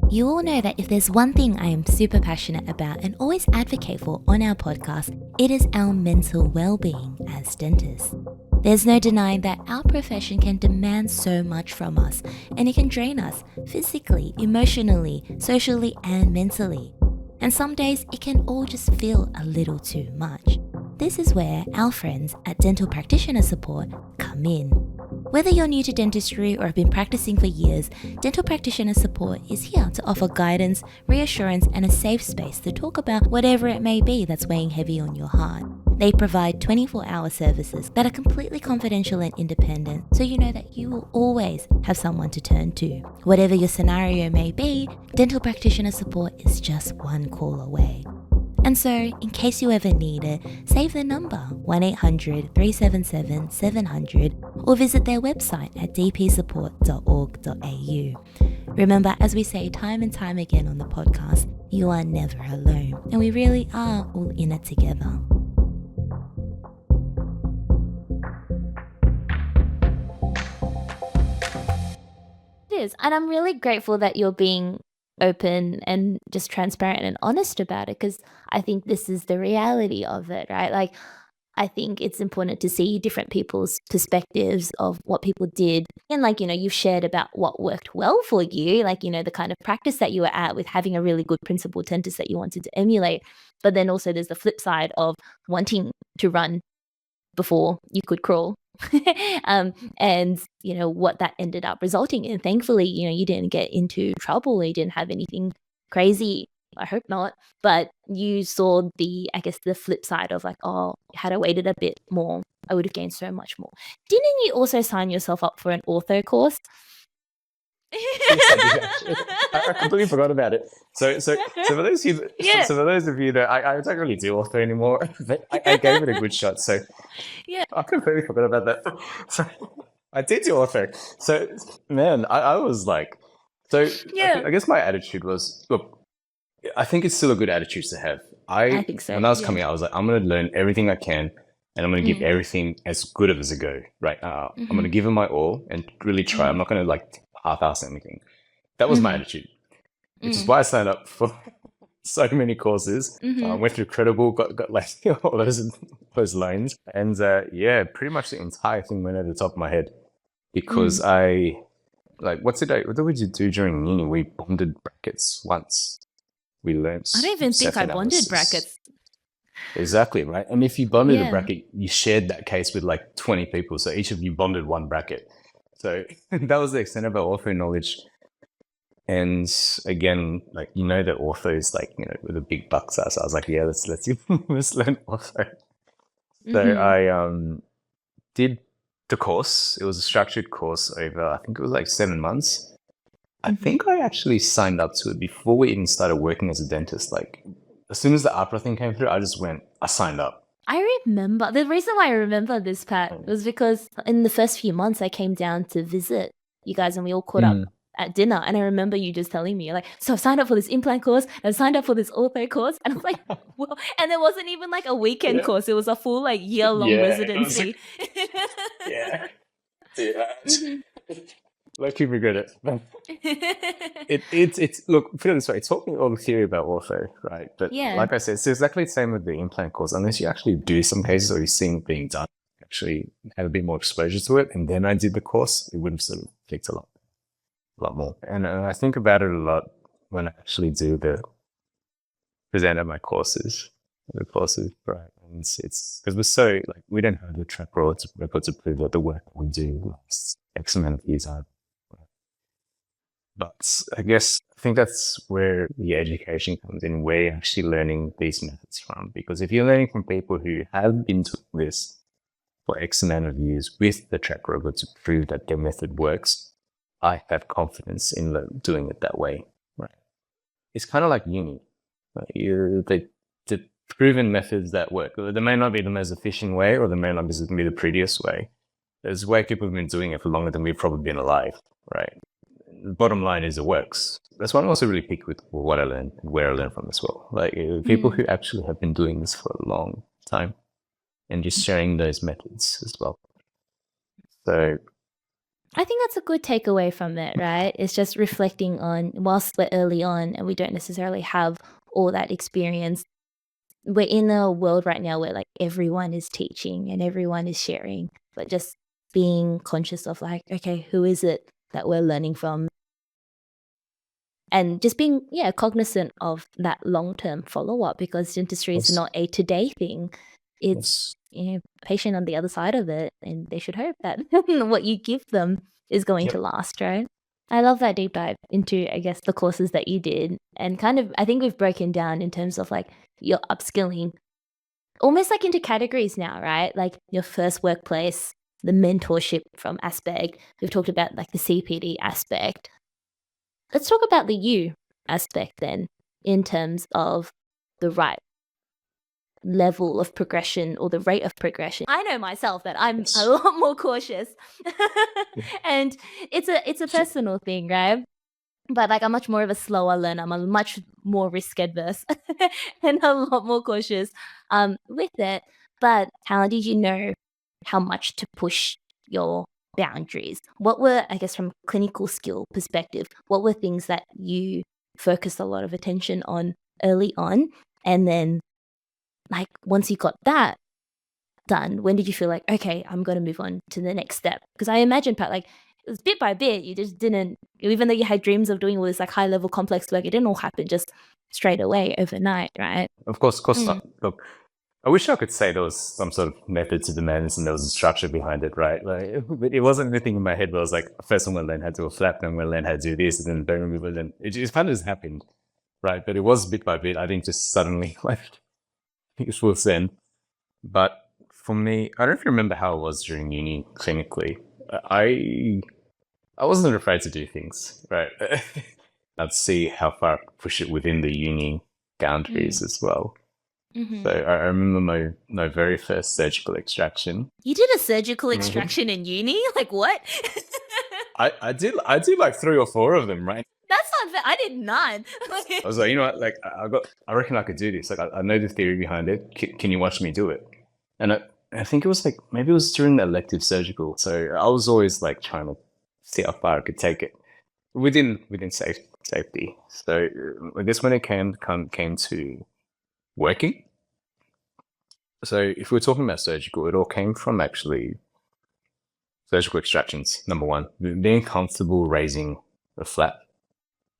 You all know that if there's one thing I am super passionate about and always advocate for on our podcast, it is our mental well-being as dentists. There's no denying that our profession can demand so much from us, and it can drain us physically, emotionally, socially, and mentally. And some days it can all just feel a little too much. This is where our friends at Dental Practitioner Support come in. Whether you're new to dentistry or have been practicing for years, Dental Practitioner Support is here to offer guidance, reassurance, and a safe space to talk about whatever it may be that's weighing heavy on your heart. They provide 24-hour services that are completely confidential and independent, so you know that you will always have someone to turn to. Whatever your scenario may be, Dental Practitioner Support is just one call away. And so, in case you ever need it, save the number 1-800-377-700 or visit their website at dpsupport.org.au. Remember, as we say time and time again on the podcast, you are never alone, and we really are all in it together. It is. And I'm really grateful that you're being open and just transparent and honest about it, because I think this is the reality of it, right? Like, I think it's important to see different people's perspectives of what people did. And like, you've shared about what worked well for you, like, the kind of practice that you were at with having a really good principal dentist that you wanted to emulate. But then also there's the flip side of wanting to run before you could crawl. And what that ended up resulting in. Thankfully, you didn't get into trouble, you didn't have anything crazy, I hope not, but you saw the flip side of like, oh, had I waited a bit more, I would have gained so much more. Didn't you also sign yourself up for an ortho course? Yes, I did, actually. I completely forgot about it. So for those of you, so for those of you that I don't really do ortho anymore, but I gave it a good shot. So Yeah. I completely forgot about that. So I did do ortho. So man, I was like, so Yeah. I guess my attitude was, look, I think it's still a good attitude to have. I think so, When I was yeah. coming out, I was like, I'm going to learn everything I can, and I'm going to give everything as good as a go. Right? I'm going to give it my all and really try. I'm not going to like half-ass anything. That was my attitude, which is why I signed up for so many courses. Went through Credible, got like all those loans, and pretty much the entire thing went over the top of my head because what did we do during uni? We bonded brackets once. We learned. I don't even think I bonded self-analysis. brackets. Exactly, right? And if you bonded Yeah. a bracket, you shared that case with like 20 people. So each of you bonded one bracket. So that was the extent of our ortho knowledge. And again, like, that ortho is like, with a big bucks. So I was like, yeah, let's learn ortho. So I did the course. It was a structured course over, I think it was like 7 months. I think I actually signed up to it before we even started working as a dentist. Like, as soon as the APRA thing came through, I signed up. I remember, the reason why I remember this, Pat, was because in the first few months I came down to visit you guys and we all caught up at dinner, and I remember you just telling me, like, so I've signed up for this implant course, I've signed up for this ortho course, and I was like, well, and it wasn't even like a weekend course, it was a full like year-long residency. Yeah. Like, you regret it. It's look, put it this way, it taught me all the theory about ortho, right? But like I said, it's exactly the same with the implant course. Unless you actually do some cases or you've seen it being done, actually have a bit more exposure to it, and then I did the course, it would have sort of clicked a lot more. And I think about it a lot when I actually do present at my courses, right? And it's because we're so, like, we don't have the track record to prove that the work we do lasts X amount of years out. But I think that's where the education comes in, where you're actually learning these methods from. Because if you're learning from people who have been doing this for X amount of years with the track record to prove that their method works, I have confidence in doing it that way. Right? It's kind of like uni. The proven methods that work. They may not be the most efficient way, or they may not be the prettiest way. There's a way people have been doing it for longer than we've probably been alive, right? The bottom line is it works. That's why I'm also really picky with what I learn and where I learn from as well. Like, people who actually have been doing this for a long time and just sharing those methods as well. So I think that's a good takeaway from it, right? It's just reflecting on, whilst we're early on and we don't necessarily have all that experience, we're in a world right now where like everyone is teaching and everyone is sharing. but just being conscious of like, okay, who is it that we're learning from? And just being, cognizant of that long-term follow-up, because dentistry is not a today thing. It's patient on the other side of it, and they should hope that what you give them is going to last, right? I love that deep dive into, I guess, the courses that you did, and kind of, I think we've broken down in terms of like your upskilling, almost like into categories now, right? Like your first workplace, the mentorship from aspect. We've talked about like the CPD aspect. Let's talk about the you aspect then, in terms of the right level of progression or the rate of progression. I know myself that I'm a lot more cautious, and it's a personal thing, right? But like I'm much more of a slower learner. I'm a much more risk adverse and a lot more cautious with it. But how did you know how much to push your boundaries? What were, I guess, from clinical skill perspective, what were things that you focused a lot of attention on early on? And then like once you got that done, when did you feel like, okay, I'm going to move on to the next step? Because I imagine, Pat, like it was bit by bit, you just didn't, even though you had dreams of doing all this like high level complex work, it didn't all happen just straight away overnight, right? Of course not. Look, I wish I could say there was some sort of method to the madness and there was a structure behind it, right? Like, but it wasn't anything in my head where I was like, first I'm going to learn how to do a flap, then I'm going to learn how to do this, and then don't remove it. And it just kind of just happened, right? But it was bit by bit. I didn't just suddenly like it full send. But for me, I don't know if you remember how it was during uni clinically. I wasn't afraid to do things, right? I'd see how far I could push it within the uni boundaries as well. So I remember my very first surgical extraction. You did a surgical extraction in uni? Like what? I did like 3 or 4 of them, right? That's not fair. I did none. I was like, you know what, like I reckon I could do this. Like I know the theory behind it. Can you watch me do it? And I think it was like, maybe it was during the elective surgical. So I was always like trying to see how far I could take it within safety. So I guess when it came to working, so if we're talking about surgical, it all came from actually surgical extractions. Number one, being comfortable raising a flap.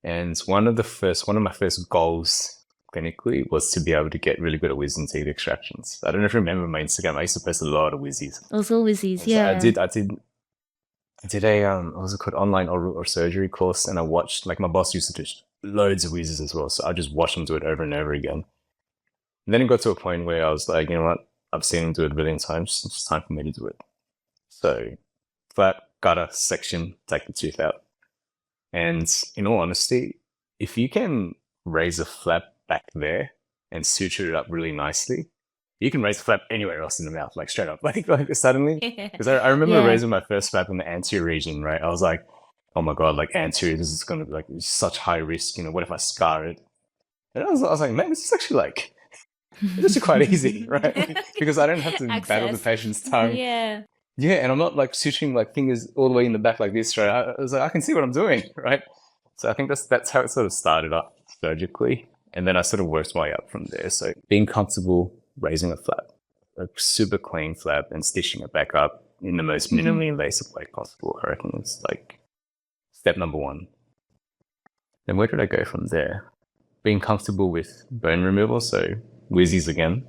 And one of my first goals clinically was to be able to get really good at wisdom teeth extractions. I don't know if you remember my Instagram. I used to post a lot of whizzies. Also whizzies, so yeah. I did a what was it called, online oral surgery course, and I watched, like, my boss used to do loads of whizzes as well, so I just watched him do it over and over again. And then it got to a point where I was like, you know what, I've seen him do it a billion times, it's time for me to do it. So flat, gutter, section, take the tooth out. And in all honesty, if you can raise a flap back there and suture it up really nicely, you can raise a flap anywhere else in the mouth, like straight up, like suddenly. Because I remember raising my first flap in the anterior region, right? I was like, oh my God, like anterior, this is going to be like such high risk, you know, what if I scar it? And I was like, man, this is actually like, this is quite easy, right? Because I don't have to battle the patient's tongue. Yeah. Yeah, and I'm not like suturing like fingers all the way in the back like this, right? I was like, I can see what I'm doing, right? So I think that's how it sort of started up surgically. And then I sort of worked my way up from there. So being comfortable raising a flap, a super clean flap, and stitching it back up in the most minimally invasive way possible, I reckon is like step number one. Then where did I go from there? Being comfortable with bone removal, so whizzies again.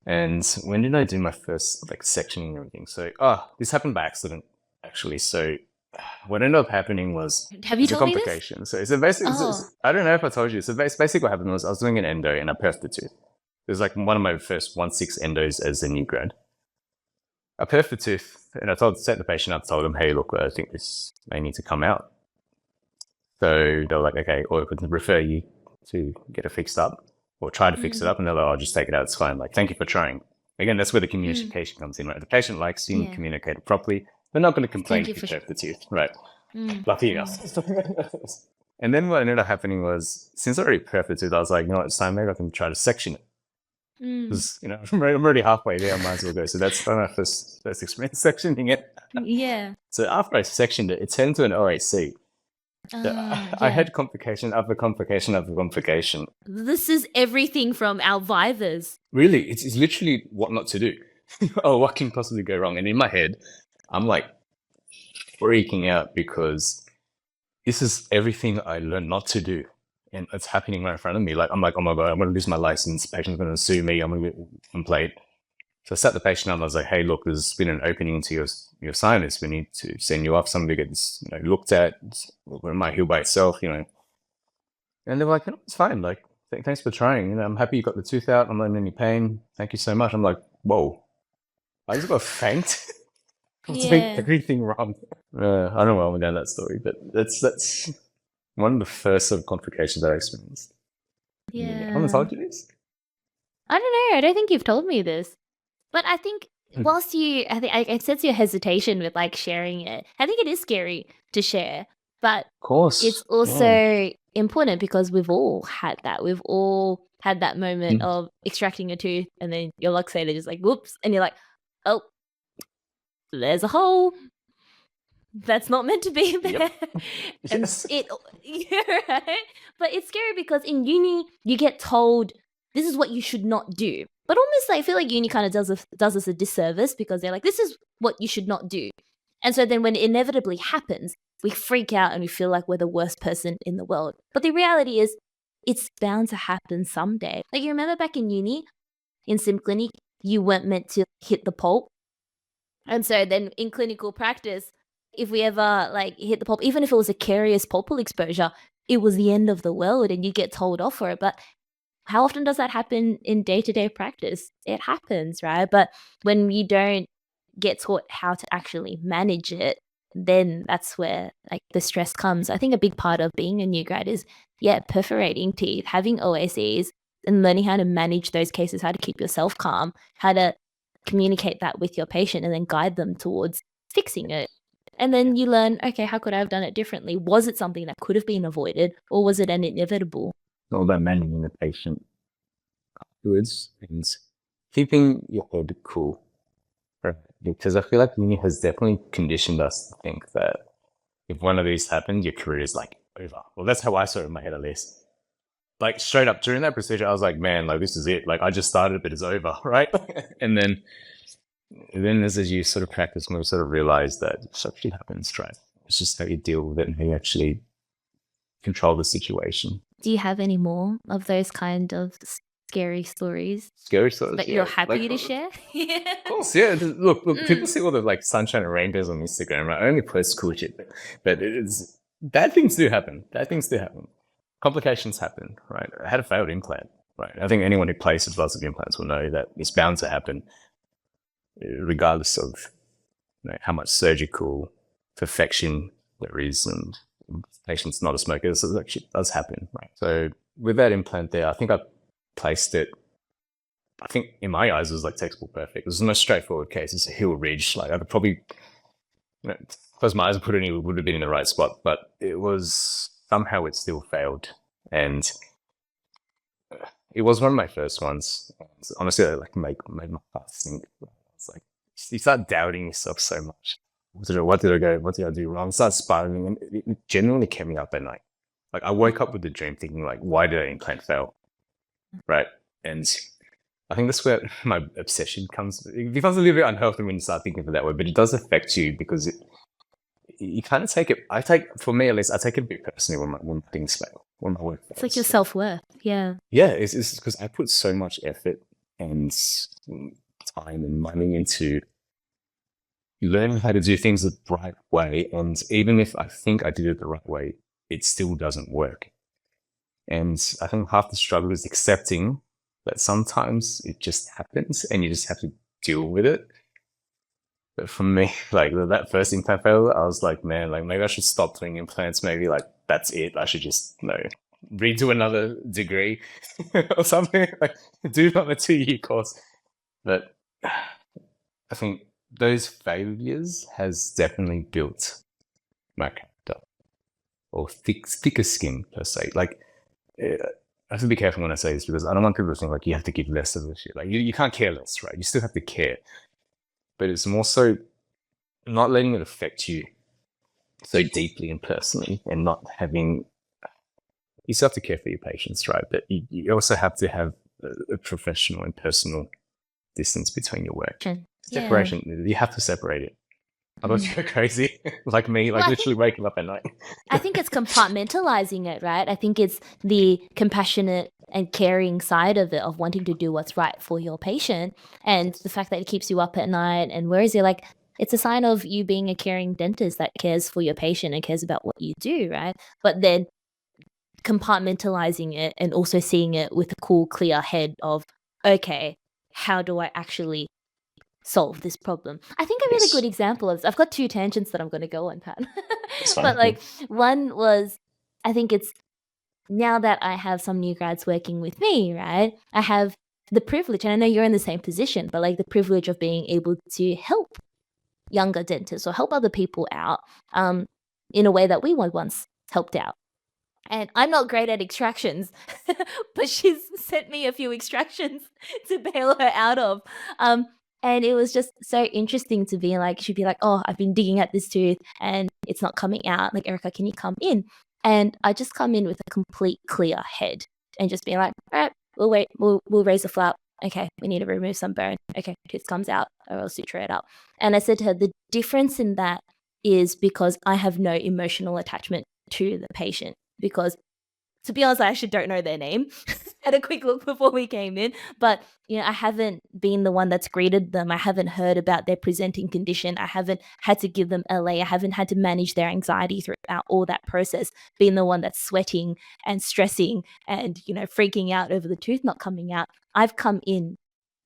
And when did I do my first like sectioning and everything? So, this happened by accident, actually. So what ended up happening was Have you told me this? complication. So it's a basic, I don't know if I told you. So basically what happened was I was doing an endo and I perfed the tooth. It was like one of my first 1/6 endos as a new grad. I perfed the tooth and I set the patient up, told them, hey, look, I think this may need to come out. So they were like, okay, or I could refer you to get it fixed up or try to fix it up. And they're like, I'll just take it out. It's fine. Like, thank you for trying. Again, that's where the communication comes in, right? If the patient likes you and communicate it properly, they're not going to complain if you perfed the tooth, right? Lucky enough. And then what ended up happening was, since I already perfed the tooth, I was like, you know what, it's time, maybe I can try to section it. Because, you know, I'm already halfway there, I might as well go. So that's my first experience sectioning it. Yeah. So after I sectioned it, it turned into an OAC. I had complication after complication after complication. This is everything from our vivas. Really, it's literally what not to do. oh, what can possibly go wrong? And in my head, I'm like freaking out because this is everything I learned not to do. And it's happening right in front of me. Like, I'm like, oh my God, I'm going to lose my license. The patient's going to sue me. I'm going to get complaint. So I sat the patient down and I was like, hey, look, there's been an opening into your sinus. We need to send you off. Somebody gets looked at. It might heal by itself, And they were like, it's fine. Like, thanks for trying. I'm happy you got the tooth out. I'm not in any pain. Thank you so much. I'm like, whoa, I just got thanked. I'm doing everything wrong. I don't know why I went down that story, but that's one of the first sort of complications that I experienced. Yeah. I haven't told you this? I don't know. I don't think you've told me this. But I think whilst I sense your hesitation with like sharing it. I think it is scary to share, but Of course. it's also important because we've all had that. We've all had that moment of extracting a tooth and then your luxator just like, whoops. And you're like, oh, there's a hole. That's not meant to be there. Yep. And Yes. right? But it's scary because in uni, you get told this is what you should not do. But almost I feel like uni kind of does us a disservice because they're like, this is what you should not do. And so then when it inevitably happens, we freak out and we feel like we're the worst person in the world. But the reality is it's bound to happen someday. Like you remember back in uni, in sim clinic, you weren't meant to hit the pulp. And so then in clinical practice, if we ever like hit the pulp, even if it was a carious pulpal exposure, it was the end of the world and you get told off for it. But how often does that happen in day-to-day practice? It happens, right? But when you don't get taught how to actually manage it, then that's where like the stress comes. I think a big part of being a new grad is, perforating teeth, having OACs, and learning how to manage those cases, how to keep yourself calm, how to communicate that with your patient and then guide them towards fixing it. And then you learn, okay, how could I have done it differently? Was it something that could have been avoided or was it an inevitable? All about managing the patient afterwards and keeping your head cool. Right? Because I feel like uni has definitely conditioned us to think that if one of these happens, your career is like over. Well, that's how I saw it in my head at least. Like straight up during that procedure, I was like, man, like this is it. Like I just started, but it's over, right? And then as you sort of practice more, sort of realize that stuff actually happens, right? It's just how you deal with it and how you actually control the situation. Do you have any more of those kind of scary stories Scary stories that you're happy to share? Of course, yeah. Look, people see all the like sunshine and rainbows on Instagram, right? I only post cool shit, but it's bad things do happen. Bad things do happen. Complications happen, right? I had a failed implant, right? I think anyone who places lots of implants will know that it's bound to happen, regardless of how much surgical perfection there is, and the patient's not a smoker, so that shit does happen, right? So with that implant there, I think I placed it. I think in my eyes it was like textbook perfect. It was the most straightforward case. It's a heel ridge. Like I could probably close my eyes and put it in, it would have been in the right spot, but it was somehow it still failed, and it was one of my first ones. Honestly, it like made my heart sink. It's like you start doubting yourself so much. What did I do wrong? Start spiraling, and it genuinely kept me up at night. Like I woke up with the dream thinking like, why did that implant fail? Right? And I think that's where my obsession comes. It becomes a little bit unhealthy when you start thinking of it that way, but it does affect you because you kind of take it. For me at least, I take it a bit personally when things fail, when my work fails. It's like your self-worth. Yeah. Yeah, it's because I put so much effort and time and money into learning how to do things the right way. And even if I think I did it the right way, it still doesn't work. And I think half the struggle is accepting that sometimes it just happens and you just have to deal with it. But for me, like that first implant failure, I was like, man, like maybe I should stop doing implants. Maybe like that's it. I should just redo another degree or something. Like do another 2-year course. But I think those failures has definitely built my character or thicker skin per se. Like I have to be careful when I say this because I don't want people to think like you have to give less of the shit. Like you can't care less, right? You still have to care. But it's more so not letting it affect you so deeply and personally, and not having. You still have to care for your patients, right? But you also have to have a professional and personal distance between your work. Yeah. Separation, you have to separate it. Otherwise you go crazy, like me, like Well, literally waking up at night. I think it's compartmentalizing it, right? I think it's the compassionate and caring side of it, of wanting to do what's right for your patient, and the fact that it keeps you up at night. And whereas you're like, it's a sign of you being a caring dentist that cares for your patient and cares about what you do, right? But then compartmentalizing it and also seeing it with a cool, clear head of, okay, how do I actually solve this problem? I think a really Yes. good example of, I've got 2 tangents that I'm going to go on, Pat. That's fine. But like, one was, I think it's now that I have some new grads working with me, right? I have the privilege, and I know you're in the same position, but like the privilege of being able to help younger dentists or help other people out in a way that we were once helped out. And I'm not great at extractions, but she's sent me a few extractions to bail her out of. And it was just so interesting to be like, she'd be like, oh, I've been digging at this tooth and it's not coming out. Like, Erica, can you come in? And I just come in with a complete clear head and just be like, all right, we'll wait. We'll raise the flap. Okay, we need to remove some bone. Okay, tooth comes out, or I'll suture it up. And I said to her, the difference in that is because I have no emotional attachment to the patient. Because, to be honest, I actually don't know their name. Had a quick look before we came in, but I haven't been the one that's greeted them. I haven't heard about their presenting condition. I haven't had to give them LA. I haven't had to manage their anxiety throughout all that process, being the one that's sweating and stressing and freaking out over the tooth not coming out. I've come in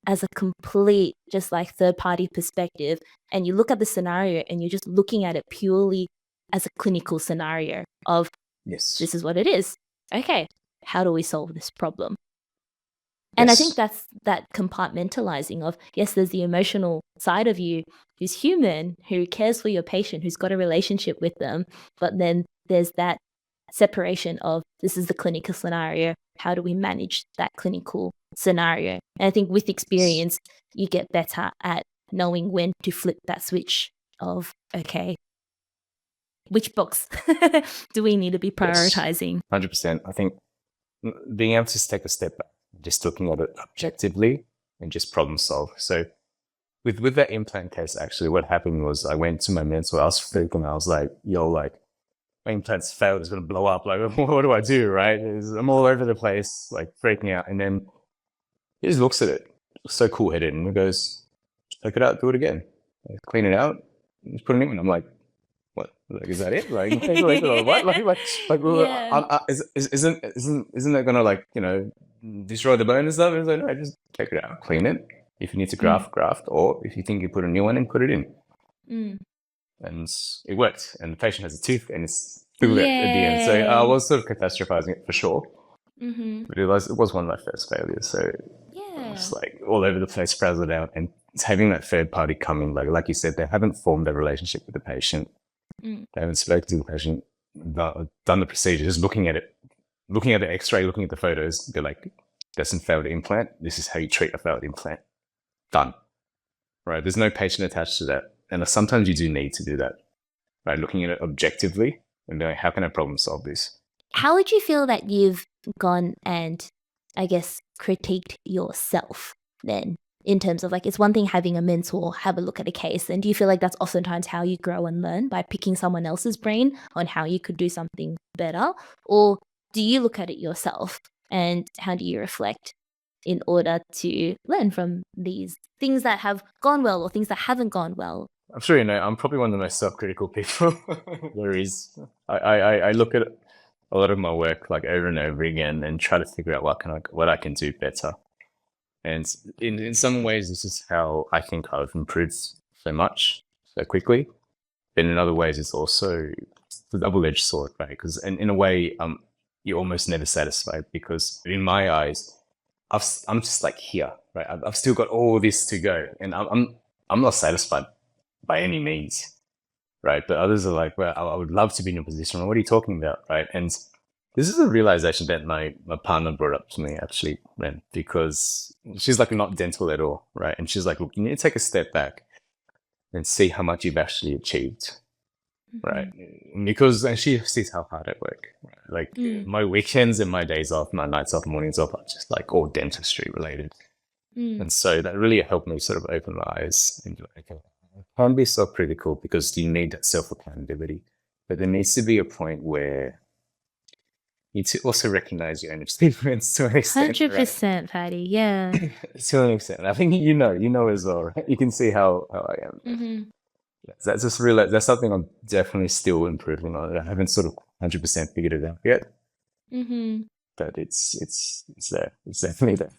as a complete, just like, third-party perspective, and you look at the scenario and you're just looking at it purely as a clinical scenario of, Yes. this is what it is. Okay, how do we solve this problem? And I think that's that compartmentalizing of, yes, there's the emotional side of you who's human, who cares for your patient, who's got a relationship with them, but then there's that separation of, this is the clinical scenario, how do we manage that clinical scenario? And I think with experience, you get better at knowing when to flip that switch of, okay, which box do we need to be prioritizing? 100%. I think being able to take a step back, just looking at it objectively and just problem solve. So with that implant case, actually, what happened was I went to my mentor. I was freaking. I was like, "Yo, like, my implant's failed. It's gonna blow up. Like, what do I do?" Right? I'm all over the place, like freaking out. And then he just looks at it, so cool headed, and he goes, "Take it out, do it again, clean it out, just put it in." I'm like, what? Like, is that it? Like what? Yeah. Isn't that gonna, like, destroy the bone and stuff? And it's like, no, just take it out, clean it. If you need to graft, or if you think you put a new one in, put it in. And it worked. And the patient has a tooth and it's still there at the end. So I was sort of catastrophizing it for sure. But it was one of my first failures. So it's like all over the place, frazzled out, and it's having that third party come in, like you said, they haven't formed a relationship with the patient. They haven't spoken to the patient, done the procedure, just looking at it, looking at the x-ray, looking at the photos. They're like, that's a failed implant. This is how you treat a failed implant. Done. Right? There's no patient attached to that. And sometimes you do need to do that. Right? Looking at it objectively and being like, how can I problem solve this? How would you feel that you've gone and, I guess, critiqued yourself then? In terms of, like, it's one thing having a mentor have a look at a case, and do you feel like that's oftentimes how you grow and learn, by picking someone else's brain on how you could do something better? Or do you look at it yourself, and how do you reflect in order to learn from these things that have gone well or things that haven't gone well? I'm sure I'm probably one of the most self-critical people there is. I look at a lot of my work, like, over and over again and try to figure out what I can do better. And in some ways, this is how I think I've improved so much, so quickly. But in other ways, it's also the double-edged sword, right? Because in a way, you're almost never satisfied, because in my eyes, I'm just like here, right? I've still got all this to go, and I'm not satisfied by any means, right? But others are like, well, I would love to be in your position. What are you talking about, right? And this is a realization that my partner brought up to me, actually, because she's like not dental at all, right? And she's like, look, you need to take a step back and see how much you've actually achieved, right? Because, and she sees how hard I work, right? Like, my weekends and my days off, my nights off, mornings off are just like all dentistry related. And so that really helped me sort of open my eyes and like, okay, I can't be self-critical because you need that self-accountability. But there needs to be a point where you need to also recognize your own achievements to an extent, right? 100%, Patty. Yeah. To an extent. I think you know as well, right? You can see how I am. Mm-hmm. That's just real. That's something I'm definitely still improving on. I haven't sort of 100% figured it out yet, Mm-hmm. but it's there. It's definitely there.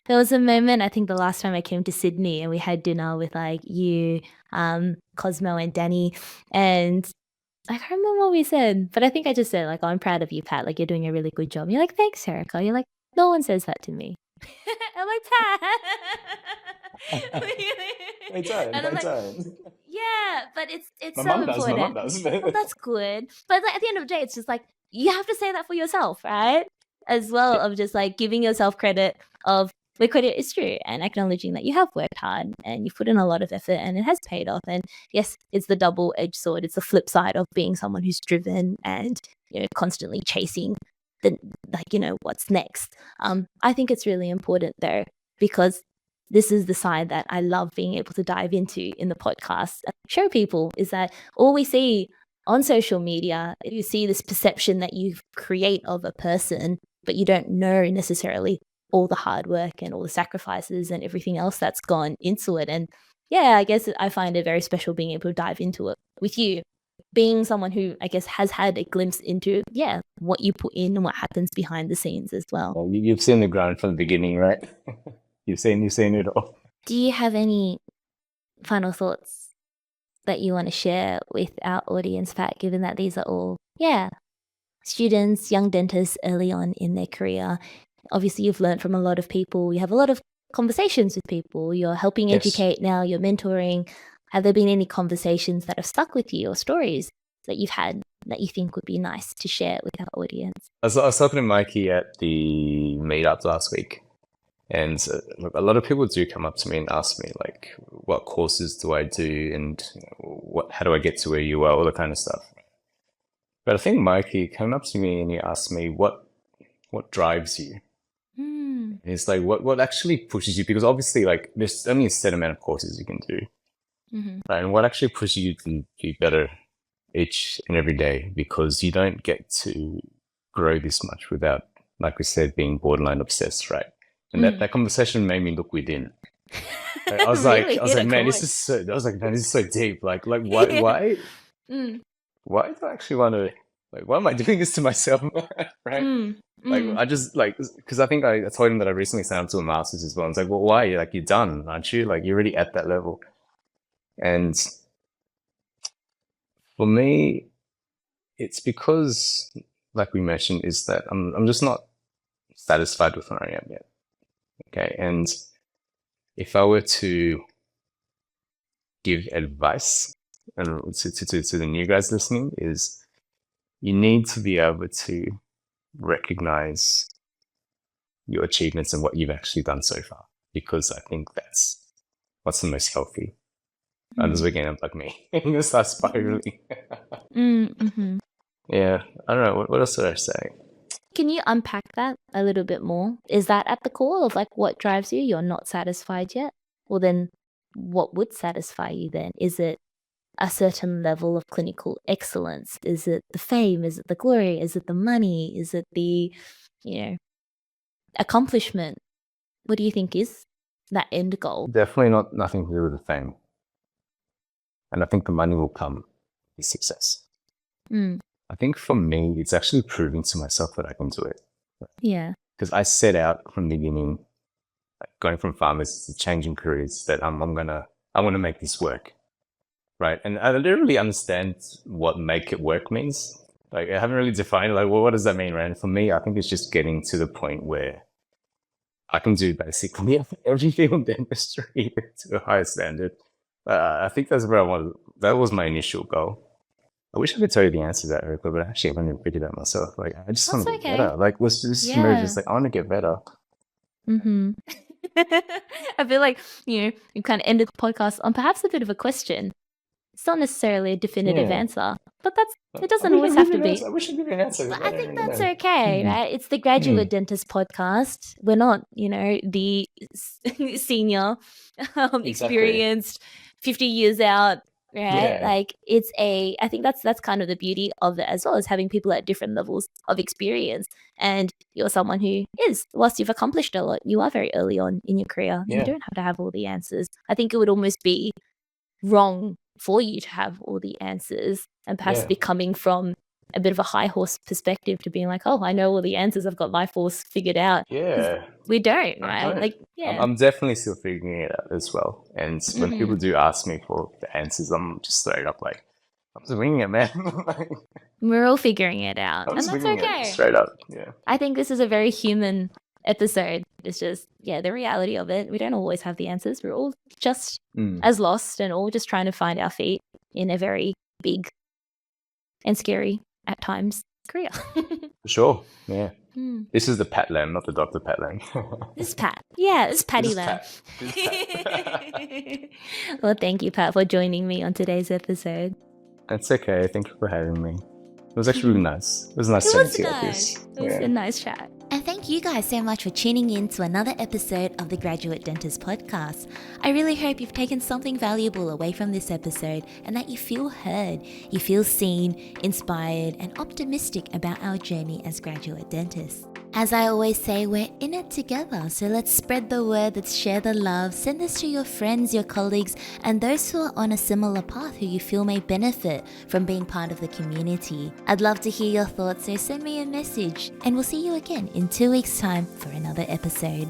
There was a moment, I think the last time I came to Sydney and we had dinner with like you, Cosmo and Danny, and I can't remember what we said, but I think I just said like, "Oh, I'm proud of you, Pat. Like you're doing a really good job." And you're like, "Thanks, Erica." You're like, "No one says that to me." I'm like, "Pat." They don't. And I'm They like, don't. yeah, but it's My so mum does. My important. mum does. Well, that's good. But like, at the end of the day, it's just like you have to say that for yourself, right? As well of just like giving yourself credit of the credit is true and acknowledging that you have worked hard and you've put in a lot of effort and it has paid off. And yes, it's the double-edged sword. It's the flip side of being someone who's driven and constantly chasing the what's next. I think it's really important though because this is the side that I love being able to dive into in the podcast and show people is that all we see on social media, you see this perception that you create of a person, but you don't know necessarily all the hard work and all the sacrifices and everything else that's gone into it. And yeah, I guess I find it very special being able to dive into it with you, being someone who I guess has had a glimpse into, what you put in and what happens behind the scenes as well. Well, you've seen the ground from the beginning, right? You've seen it all. Do you have any final thoughts that you want to share with our audience, Pat, given that these are all, students, young dentists early on in their career? Obviously, you've learned from a lot of people. You have a lot of conversations with people. You're helping educate now. You're mentoring. Have there been any conversations that have stuck with you or stories that you've had that you think would be nice to share with our audience? I was talking to Mikey at the meetup last week. And look, a lot of people do come up to me and ask me, like, what courses do I do and how do I get to where you are, all that kind of stuff. But I think Mikey came up to me and he asked me, what drives you? And it's like, what actually pushes you? Because obviously, like, there's only a set amount of courses you can do. Right? And what actually pushes you to be better each and every day? Because you don't get to grow this much without, like we said, being borderline obsessed, right? And that conversation made me look within. I was Really? like, man, this is so deep. Like, why? Why do I actually want to? Like, why am I doing this to myself? Right? Like, I just like because I think I told him that I recently signed up to a master's as well. And it's like, well, why? Like, you're done, aren't you? Like, you're already at that level. And for me, it's because, like we mentioned, is that I'm just not satisfied with where I am yet. Okay, and if I were to give advice and to the new guys listening, is you need to be able to recognize your achievements and what you've actually done so far, because I think that's what's the most healthy. Others are getting up like me. I'm gonna start spiraling. Yeah, I don't know. What else did I say? Can you unpack that a little bit more? Is that at the core of like what drives you? You're not satisfied yet? Well, then what would satisfy you then? Is it a certain level of clinical excellence? Is it the fame? Is it the glory? Is it the money? Is it the, accomplishment? What do you think is that end goal? Definitely nothing to do with the fame. And I think the money will come with success. I think for me, it's actually proving to myself that I can do it. Yeah. Because I set out from the beginning, like going from pharmacy to changing careers, that I want to make this work. Right. And I don't really understand what make it work means. Like, I haven't really defined, like, well, what does that mean, right? And for me, I think it's just getting to the point where I can do basically everything in dentistry to a higher standard. I think that's where I wanted. That was my initial goal. I wish I could tell you the answer to that, Erica, but actually I haven't even figured it out myself. Like, I just want to get better. Like, let's just just like, I want to get better. I feel like, you kind of ended the podcast on perhaps a bit of a question. It's not necessarily a definitive Yeah. answer, but it doesn't always have to be. I wish I give you an answer. But I I don't think really that's know. okay, right? It's the Graduate Dentist podcast. We're not, the senior, experienced, 50 years out, right? Yeah. Like I think that's kind of the beauty of it, as well as having people at different levels of experience. And you're someone who whilst you've accomplished a lot, you are very early on in your career. Yeah. You don't have to have all the answers. I think it would almost be wrong for you to have all the answers, and perhaps be coming from a bit of a high horse perspective to being like, oh, I know all the answers, I've got life force figured out. Yeah. We don't, I right? don't. Like, yeah. I'm definitely still figuring it out as well. And when people do ask me for the answers, I'm just straight up like, I'm just winging it, man. We're all figuring it out, I'm and just that's winging okay. it straight up. Yeah. I think this is a very human episode. It's just, the reality of it. We don't always have the answers. We're all just as lost and all just trying to find our feet in a very big and scary at times career. For sure. Yeah. This is the Pat Lam, not the Dr. Pat Lam. This is Pat. Yeah, it's Patty Lam. Well, thank you, Pat, for joining me on today's episode. That's okay. Thank you for having me. It was actually really nice. It was nice chatting to you like this. It was a nice chat. And thank you guys so much for tuning in to another episode of the Graduate Dentist Podcast. I really hope you've taken something valuable away from this episode and that you feel heard, you feel seen, inspired, and optimistic about our journey as graduate dentists. As I always say, we're in it together, so let's spread the word, let's share the love, send this to your friends, your colleagues, and those who are on a similar path who you feel may benefit from being part of the community. I'd love to hear your thoughts, so send me a message, and we'll see you again in 2 weeks' time for another episode.